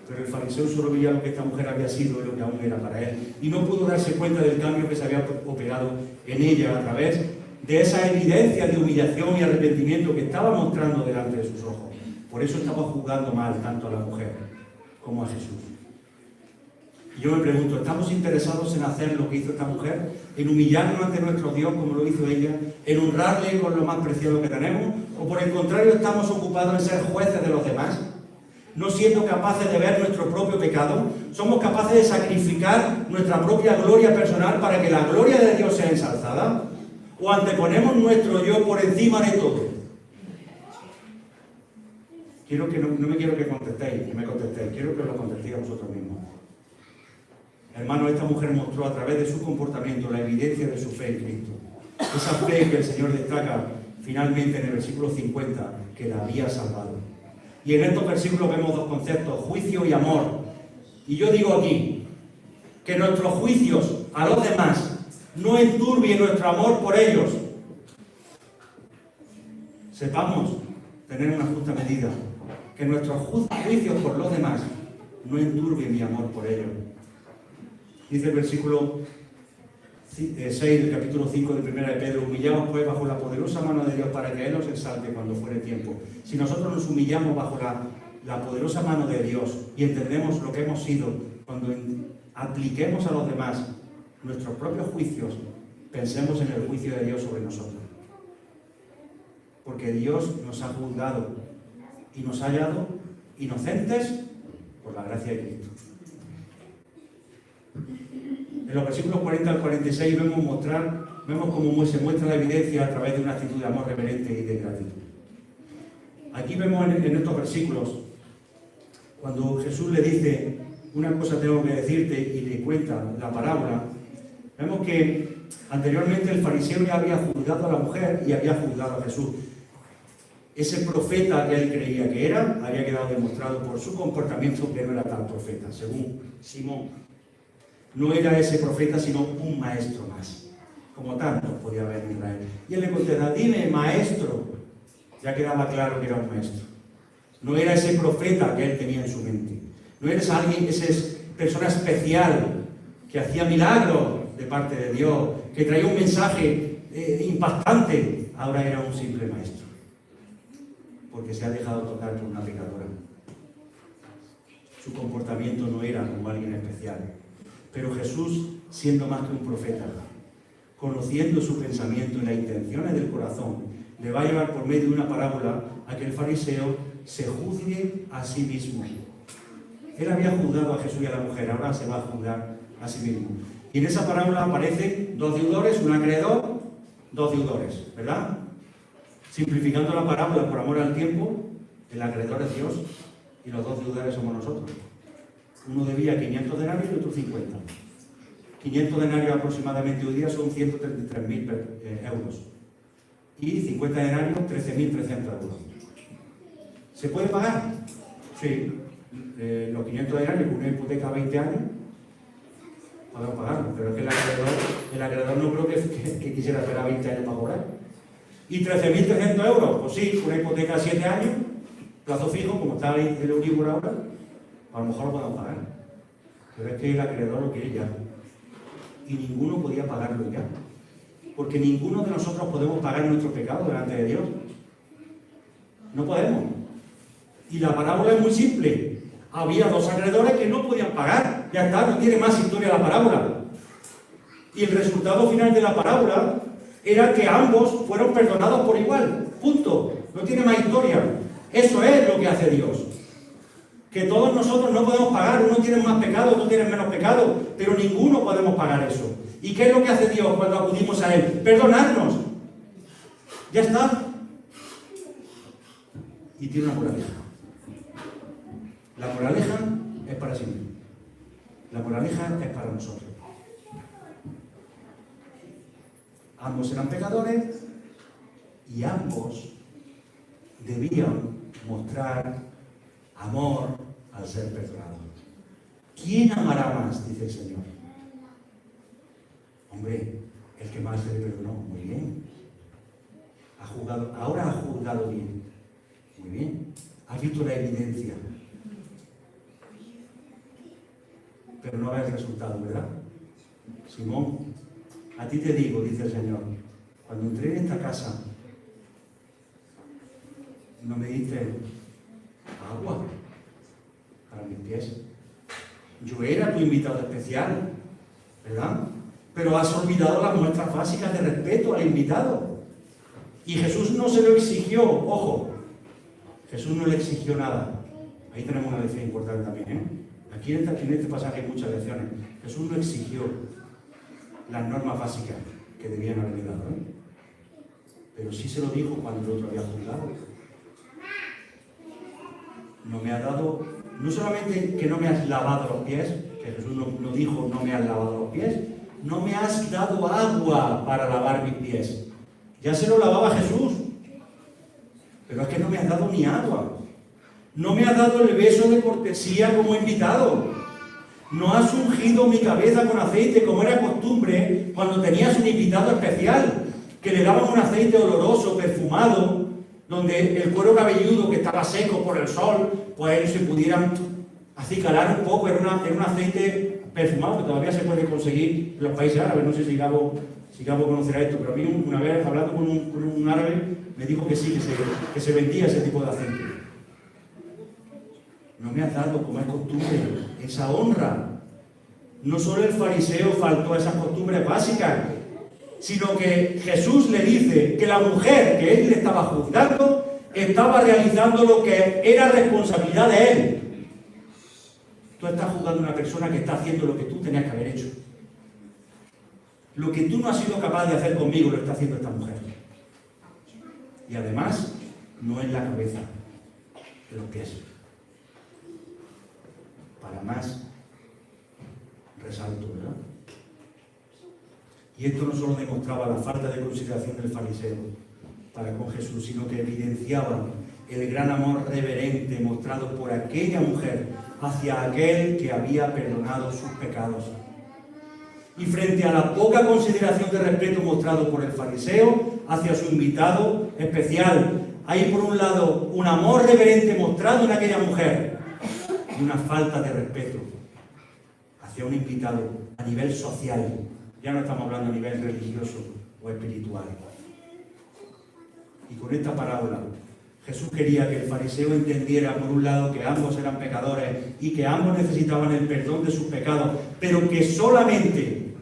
Pero el fariseo solo veía lo que esta mujer había sido y lo que aún era para él. Y no pudo darse cuenta del cambio que se había operado en ella a través de esa evidencia de humillación y arrepentimiento que estaba mostrando delante de sus ojos. Por eso estaba juzgando mal tanto a la mujer como a Jesús. Y yo me pregunto, ¿estamos interesados en hacer lo que hizo esta mujer? ¿En humillarnos ante nuestro Dios como lo hizo ella? ¿En honrarle con lo más preciado que tenemos? ¿O por el contrario estamos ocupados en ser jueces de los demás? ¿No siendo capaces de ver nuestro propio pecado? ¿Somos capaces de sacrificar nuestra propia gloria personal para que la gloria de Dios sea ensalzada? ¿O anteponemos nuestro yo por encima de todo? No me quiero que me contestéis, quiero que lo contestéis a vosotros mismos. Hermano, esta mujer mostró a través de su comportamiento la evidencia de su fe en Cristo. Esa fe que el Señor destaca finalmente en el versículo 50, que la había salvado. Y en estos versículos vemos dos conceptos, juicio y amor. Y yo digo aquí, que nuestros juicios a los demás no enturbien nuestro amor por ellos. Sepamos tener una justa medida, que nuestros juicios por los demás no enturbien mi amor por ellos. Dice el versículo 6 del capítulo 5 de 1 de Pedro: humillaos pues bajo la poderosa mano de Dios para que Él os exalte cuando fuere tiempo. Si nosotros nos humillamos bajo la poderosa mano de Dios y entendemos lo que hemos sido, cuando apliquemos a los demás nuestros propios juicios, pensemos en el juicio de Dios sobre nosotros. Porque Dios nos ha juzgado y nos ha hallado inocentes por la gracia de Cristo. En los versículos 40 al 46 vemos cómo se muestra la evidencia a través de una actitud de amor reverente y de gratitud. Aquí vemos en estos versículos, cuando Jesús le dice: una cosa tengo que decirte, y le cuenta la parábola, vemos que anteriormente el fariseo ya había juzgado a la mujer y había juzgado a Jesús. Ese profeta que él creía que era, había quedado demostrado por su comportamiento que no era tal profeta, según Simón. No era ese profeta, sino un maestro más, como tantos podía haber en Israel. Y él le contesta: dime, maestro. Ya quedaba claro que era un maestro. No era ese profeta que él tenía en su mente. No eres alguien, esa persona especial que hacía milagros de parte de Dios, que traía un mensaje impactante. Ahora era un simple maestro, porque se ha dejado tocar por una pecadora. Su comportamiento no era como alguien especial. Pero Jesús, siendo más que un profeta, conociendo su pensamiento y las intenciones del corazón, le va a llevar por medio de una parábola a que el fariseo se juzgue a sí mismo. Él había juzgado a Jesús y a la mujer, ahora se va a juzgar a sí mismo. Y en esa parábola aparecen dos deudores, un acreedor, dos deudores, ¿verdad? Simplificando la parábola por amor al tiempo, el acreedor es Dios y los dos deudores somos nosotros. Uno debía 500 denarios y otro 50. 500 denarios aproximadamente hoy día son 133.000 euros. Y 50 denarios, 13.300 euros. ¿Se puede pagar? Sí. Los 500 denarios con una hipoteca a 20 años, podemos pagarlo. Pero es que el acreedor no creo que quisiera esperar 20 años para cobrar. ¿Y 13.300 euros? Pues sí, una hipoteca a 7 años, plazo fijo, como está el Euribor ahora, a lo mejor lo podemos pagar. Pero es que el acreedor lo quiere ya. Y ninguno podía pagarlo ya. Porque ninguno de nosotros podemos pagar nuestro pecado delante de Dios. No podemos. Y la parábola es muy simple. Había dos acreedores que no podían pagar. Ya está, no tiene más historia la parábola. Y el resultado final de la parábola era que ambos fueron perdonados por igual. Punto. No tiene más historia. Eso es lo que hace Dios. Que todos nosotros no podemos pagar. Uno tiene más pecado, otro tiene menos pecado. Pero ninguno podemos pagar eso. ¿Y qué es lo que hace Dios cuando acudimos a Él? Perdonarnos. Ya está. Y tiene una moraleja. La moraleja es para siempre. La moraleja es para nosotros. Ambos eran pecadores y ambos debían mostrar amor al ser perdonados. ¿Quién amará más? Dice el Señor. Hombre, el que más se le perdonó. Muy bien. Ahora ha juzgado bien. Muy bien. Ha visto la evidencia. Pero no ve el resultado, ¿verdad? Simón, a ti te digo, dice el Señor, cuando entré en esta casa, no me diste agua para mis pies. Yo era tu invitado especial, ¿verdad? Pero has olvidado las muestras básicas de respeto al invitado. Y Jesús no se lo exigió, ojo, Jesús no le exigió nada. Ahí tenemos una lección importante también, ¿eh? Aquí en este pasaje hay muchas lecciones. Jesús no exigió las normas básicas que debían haber dado, ¿eh? Pero sí se lo dijo cuando el otro había juzgado. No me has dado, no solamente que no me has lavado los pies, que Jesús no dijo no me has lavado los pies, no me has dado agua para lavar mis pies. Ya se lo lavaba Jesús. Pero es que no me has dado ni agua. No me has dado el beso de cortesía como invitado. no has ungido mi cabeza con aceite como era costumbre cuando tenías un invitado especial, que le daban un aceite oloroso, perfumado, donde el cuero cabelludo que estaba seco por el sol, pues ellos se pudieran acicalar un poco. Era un aceite perfumado que todavía se puede conseguir en los países árabes. No sé si Gabo conocerá esto, pero a mí una vez hablando con un árabe me dijo que sí, que se vendía ese tipo de aceite. No me has dado, como es costumbre, esa honra. No solo el fariseo faltó a esas costumbres básicas, sino que Jesús le dice que la mujer que él le estaba juzgando estaba realizando lo que era responsabilidad de él. Tú estás juzgando a una persona que está haciendo lo que tú tenías que haber hecho. Lo que tú no has sido capaz de hacer conmigo lo está haciendo esta mujer. Y además, no en la cabeza, de los pies. Para más resalto, ¿verdad? Y esto no solo demostraba la falta de consideración del fariseo para con Jesús, sino que evidenciaba el gran amor reverente mostrado por aquella mujer hacia aquel que había perdonado sus pecados. Y frente a la poca consideración de respeto mostrado por el fariseo hacia su invitado especial, hay por un lado un amor reverente mostrado en aquella mujer y una falta de respeto hacia un invitado a nivel social. Ya no estamos hablando a nivel religioso o espiritual. Y con esta parábola, Jesús quería que el fariseo entendiera, por un lado, que ambos eran pecadores y que ambos necesitaban el perdón de sus pecados, pero que solamente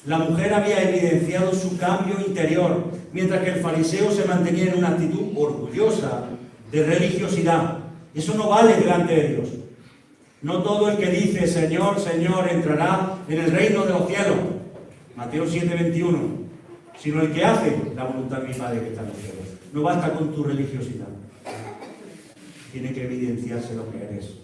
la mujer había evidenciado su cambio interior, mientras que el fariseo se mantenía en una actitud orgullosa de religiosidad. Eso no vale delante de Dios. No todo el que dice Señor, Señor entrará en el reino de los cielos, Mateo 7:21, sino el que hace la voluntad de mi Padre que está en los cielos. No basta con tu religiosidad. Tiene que evidenciarse lo que eres.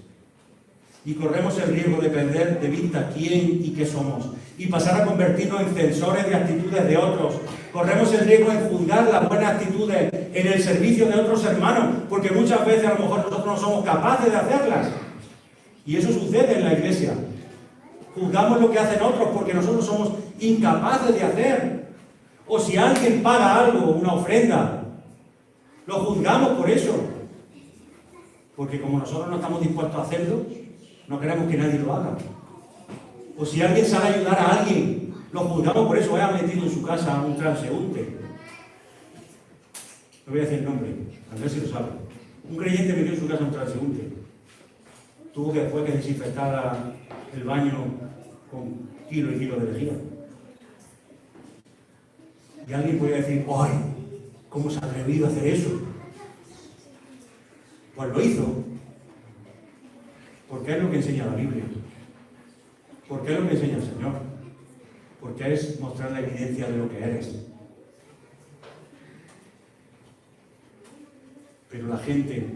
Y corremos el riesgo de perder de vista quién y qué somos y pasar a convertirnos en censores de actitudes de otros. Corremos el riesgo de juzgar las buenas actitudes en el servicio de otros hermanos, porque muchas veces a lo mejor nosotros no somos capaces de hacerlas. Y eso sucede en la iglesia. Juzgamos lo que hacen otros porque nosotros somos incapaces de hacer. O si alguien paga algo, una ofrenda, lo juzgamos por eso. Porque como nosotros no estamos dispuestos a hacerlo, no queremos que nadie lo haga. O si alguien sabe ayudar a alguien, lo juzgamos por eso. Haya metido en su casa a un transeúnte. No voy a decir el nombre, a ver si lo sabe. Un creyente metió en su casa a un transeúnte. Tuvo que después que desinfectar el baño con kilos y kilos de lejía. Y alguien podría decir, ¡ay! ¿Cómo se ha atrevido a hacer eso? Pues lo hizo. Porque es lo que enseña la Biblia. Porque es lo que enseña el Señor. Porque es mostrar la evidencia de lo que eres. Pero la gente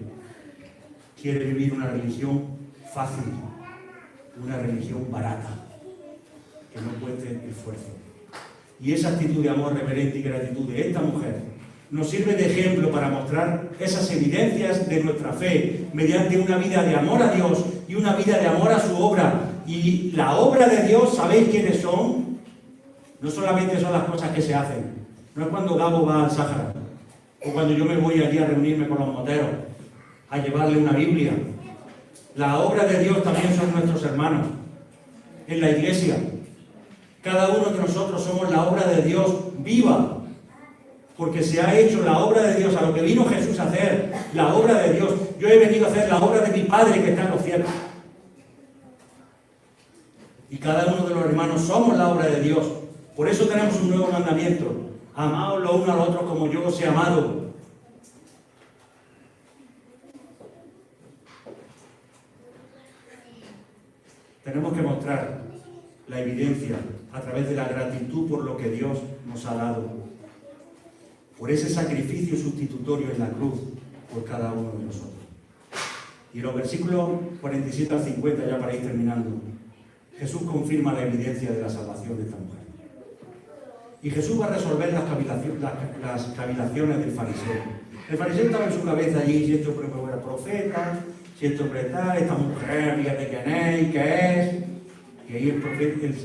quiere vivir una religión fácil, una religión barata, que no cueste esfuerzo. Y esa actitud de amor reverente y gratitud de esta mujer nos sirve de ejemplo para mostrar esas evidencias de nuestra fe mediante una vida de amor a Dios y una vida de amor a su obra. Y la obra de Dios, ¿sabéis quiénes son? No solamente son las cosas que se hacen. No es cuando Gabo va al Sáhara o cuando yo me voy allí a reunirme con los moteros a llevarle una Biblia. La obra de Dios también son nuestros hermanos en la iglesia. Cada uno de nosotros somos la obra de Dios viva, porque se ha hecho la obra de Dios, a lo que vino Jesús a hacer, la obra de Dios. Yo he venido a hacer la obra de mi Padre que está en los cielos. Y cada uno de los hermanos somos la obra de Dios. Por eso tenemos un nuevo mandamiento: amaos los unos a los otros como yo os he amado. Tenemos que mostrar la evidencia a través de la gratitud por lo que Dios nos ha dado, por ese sacrificio sustitutorio en la cruz por cada uno de nosotros. Y en los versículos 47 al 50, ya para ir terminando, Jesús confirma la evidencia de la salvación de esta mujer. Y Jesús va a resolver las cavilaciones del fariseo. El fariseo estaba en su cabeza allí, si este hombre era profeta, si este hombre está, esta mujer, fíjate quién es, qué es. Y ahí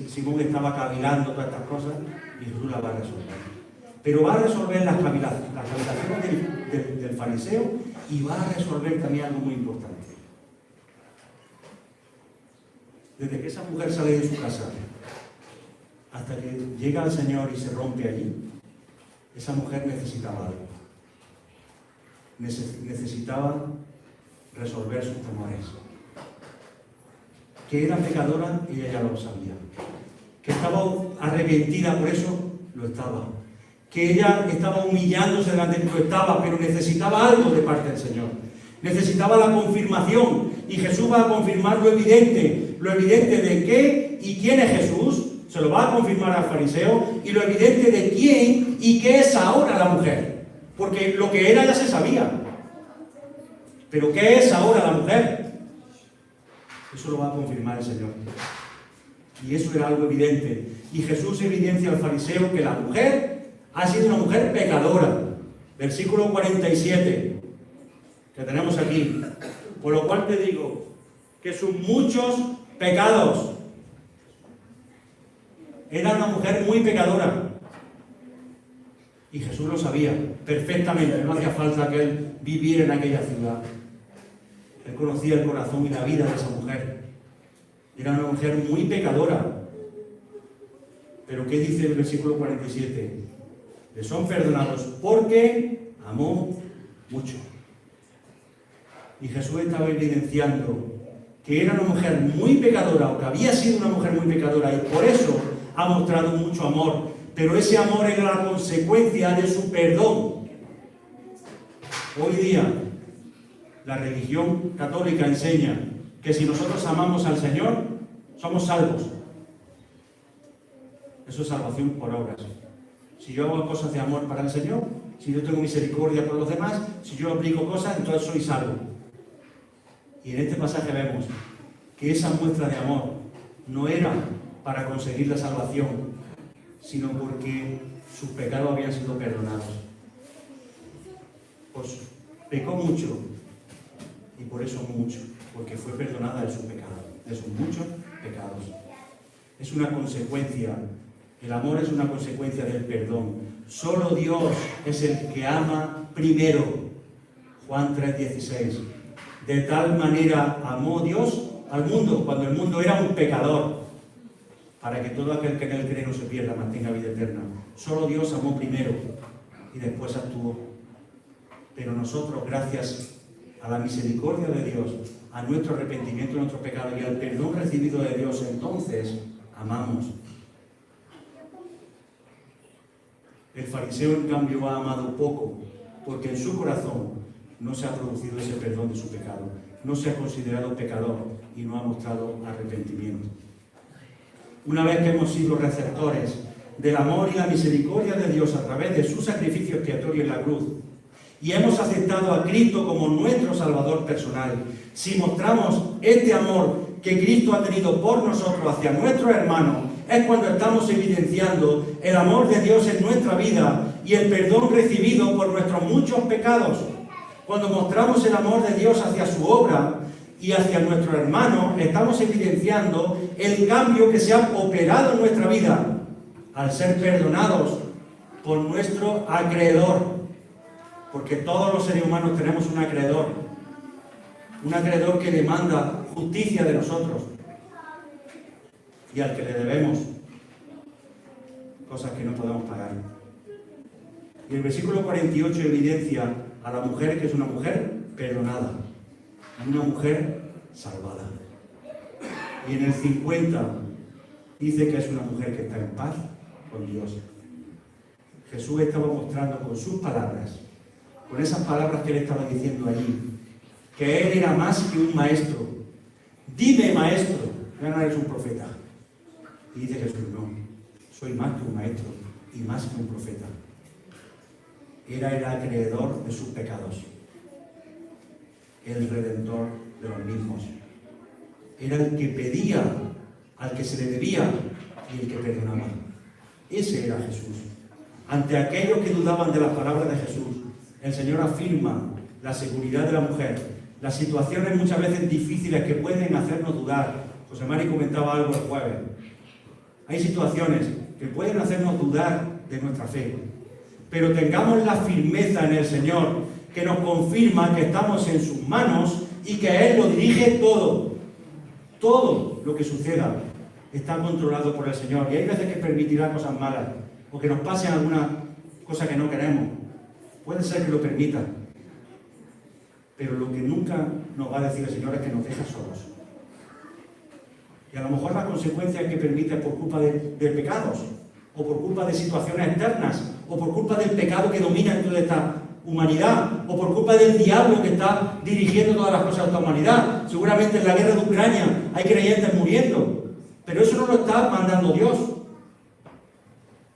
Simón estaba cavilando todas estas cosas y Jesús las va a resolver. Pero va a resolver las cavilaciones del fariseo y va a resolver también algo muy importante. Desde que esa mujer sale de su casa hasta que llega al Señor y se rompe allí, esa mujer necesitaba algo. Necesitaba resolver sus temores. Que era pecadora y ella ya lo sabía. Que estaba arrepentida por eso, lo estaba. Que ella estaba humillándose delante de él, lo estaba, pero necesitaba algo de parte del Señor. Necesitaba la confirmación. Y Jesús va a confirmar lo evidente. Lo evidente de qué y quién es Jesús. Se lo va a confirmar al fariseo. Y lo evidente de quién y qué es ahora la mujer. Porque lo que era ya se sabía. Pero ¿qué es ahora la mujer? Eso lo va a confirmar el Señor. Y eso era algo evidente. Y Jesús evidencia al fariseo que la mujer ha sido una mujer pecadora. Versículo 47, que tenemos aquí. Por lo cual te digo que sus muchos pecados. Era una mujer muy pecadora. Y Jesús lo sabía perfectamente. No hacía falta que él viviera en aquella ciudad. Él conocía el corazón y la vida de esa mujer. Era una mujer muy pecadora. Pero ¿qué dice el versículo 47? Le son perdonados porque amó mucho. Y Jesús estaba evidenciando que era una mujer muy pecadora, o que había sido una mujer muy pecadora, y por eso ha mostrado mucho amor. Pero ese amor era la consecuencia de su perdón. Hoy día, la religión católica enseña que si nosotros amamos al Señor, somos salvos. Eso es salvación por obras. Si yo hago cosas de amor para el Señor, si yo tengo misericordia por los demás, si yo aplico cosas, entonces soy salvo. Y en este pasaje vemos que esa muestra de amor no era para conseguir la salvación, sino porque sus pecados habían sido perdonados. Pues pecó mucho, y por eso mucho, porque fue perdonada de sus pecados, de sus muchos pecados. Es una consecuencia. El amor es una consecuencia del perdón. Solo Dios es el que ama primero. Juan 3:16. De tal manera amó Dios al mundo, cuando el mundo era un pecador, para que todo aquel que en él cree no se pierda, mantenga vida eterna. Solo Dios amó primero y después actuó. Pero nosotros, gracias a la misericordia de Dios, a nuestro arrepentimiento de nuestros pecados y al perdón recibido de Dios, entonces amamos. El fariseo, en cambio, ha amado poco, porque en su corazón no se ha producido ese perdón de su pecado. No se ha considerado pecador y no ha mostrado arrepentimiento. Una vez que hemos sido receptores del amor y la misericordia de Dios a través de su sacrificio expiatorio en la cruz, y hemos aceptado a Cristo como nuestro Salvador personal, si mostramos este amor que Cristo ha tenido por nosotros hacia nuestros hermanos, es cuando estamos evidenciando el amor de Dios en nuestra vida y el perdón recibido por nuestros muchos pecados. Cuando mostramos el amor de Dios hacia su obra y hacia nuestros hermanos, estamos evidenciando el cambio que se ha operado en nuestra vida al ser perdonados por nuestro acreedor. Porque todos los seres humanos tenemos un acreedor que demanda justicia de nosotros y al que le debemos cosas que no podemos pagar. Y el versículo 48 evidencia a la mujer que es una mujer perdonada, una mujer salvada. Y en el 50 dice que es una mujer que está en paz con Dios. Jesús estaba mostrando con sus palabras, con esas palabras que él estaba diciendo allí, que él era más que un maestro. Dime, maestro, ya no eres un profeta. Y dice Jesús, no, soy más que un maestro y más que un profeta. Era el acreedor de sus pecados, el redentor de los mismos. Era el que pedía al que se le debía y el que perdonaba. Ese era Jesús. Ante aquellos que dudaban de las palabras de Jesús, el Señor afirma la seguridad de la mujer, las situaciones muchas veces difíciles que pueden hacernos dudar, José Mari comentaba algo el jueves. Hay situaciones que pueden hacernos dudar de nuestra fe, pero tengamos la firmeza en el Señor, que nos confirma que estamos en sus manos y que Él lo dirige todo. Todo lo que suceda está controlado por el Señor. Y hay veces que permitirá cosas malas o que nos pase alguna cosa que no queremos. Puede ser que lo permita. Pero lo que nunca nos va a decir el Señor es que nos deja solos. Y a lo mejor las consecuencias que permite es por culpa de pecados, o por culpa de situaciones externas, o por culpa del pecado que domina en toda esta humanidad, o por culpa del diablo que está dirigiendo todas las cosas de esta humanidad. Seguramente en la guerra de Ucrania hay creyentes muriendo, pero eso no lo está mandando Dios.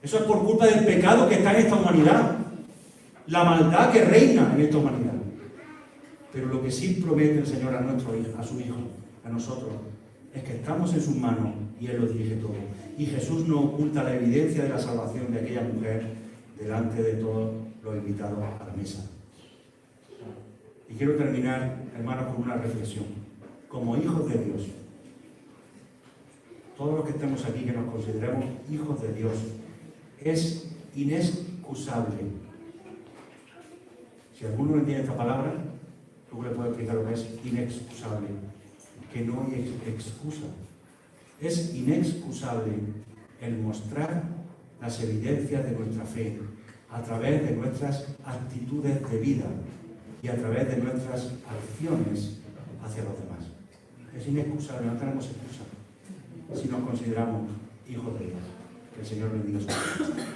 Eso es por culpa del pecado que está en esta humanidad, la maldad que reina en esta humanidad. Pero lo que sí promete el Señor a nuestro hijo, a su Hijo, a nosotros, es que estamos en sus manos y Él lo dirige todo. Y Jesús no oculta la evidencia de la salvación de aquella mujer delante de todos los invitados a la mesa. Y quiero terminar, hermanos, con una reflexión. Como hijos de Dios, todos los que estemos aquí, que nos consideremos hijos de Dios, es inexcusable. Si alguno no entiende esta palabra, luego le puedo explicar lo que es inexcusable. Que no hay excusa. Es inexcusable el mostrar las evidencias de nuestra fe a través de nuestras actitudes de vida y a través de nuestras acciones hacia los demás. Es inexcusable, no tenemos excusa si nos consideramos hijos de Dios. Que el Señor bendiga su vida.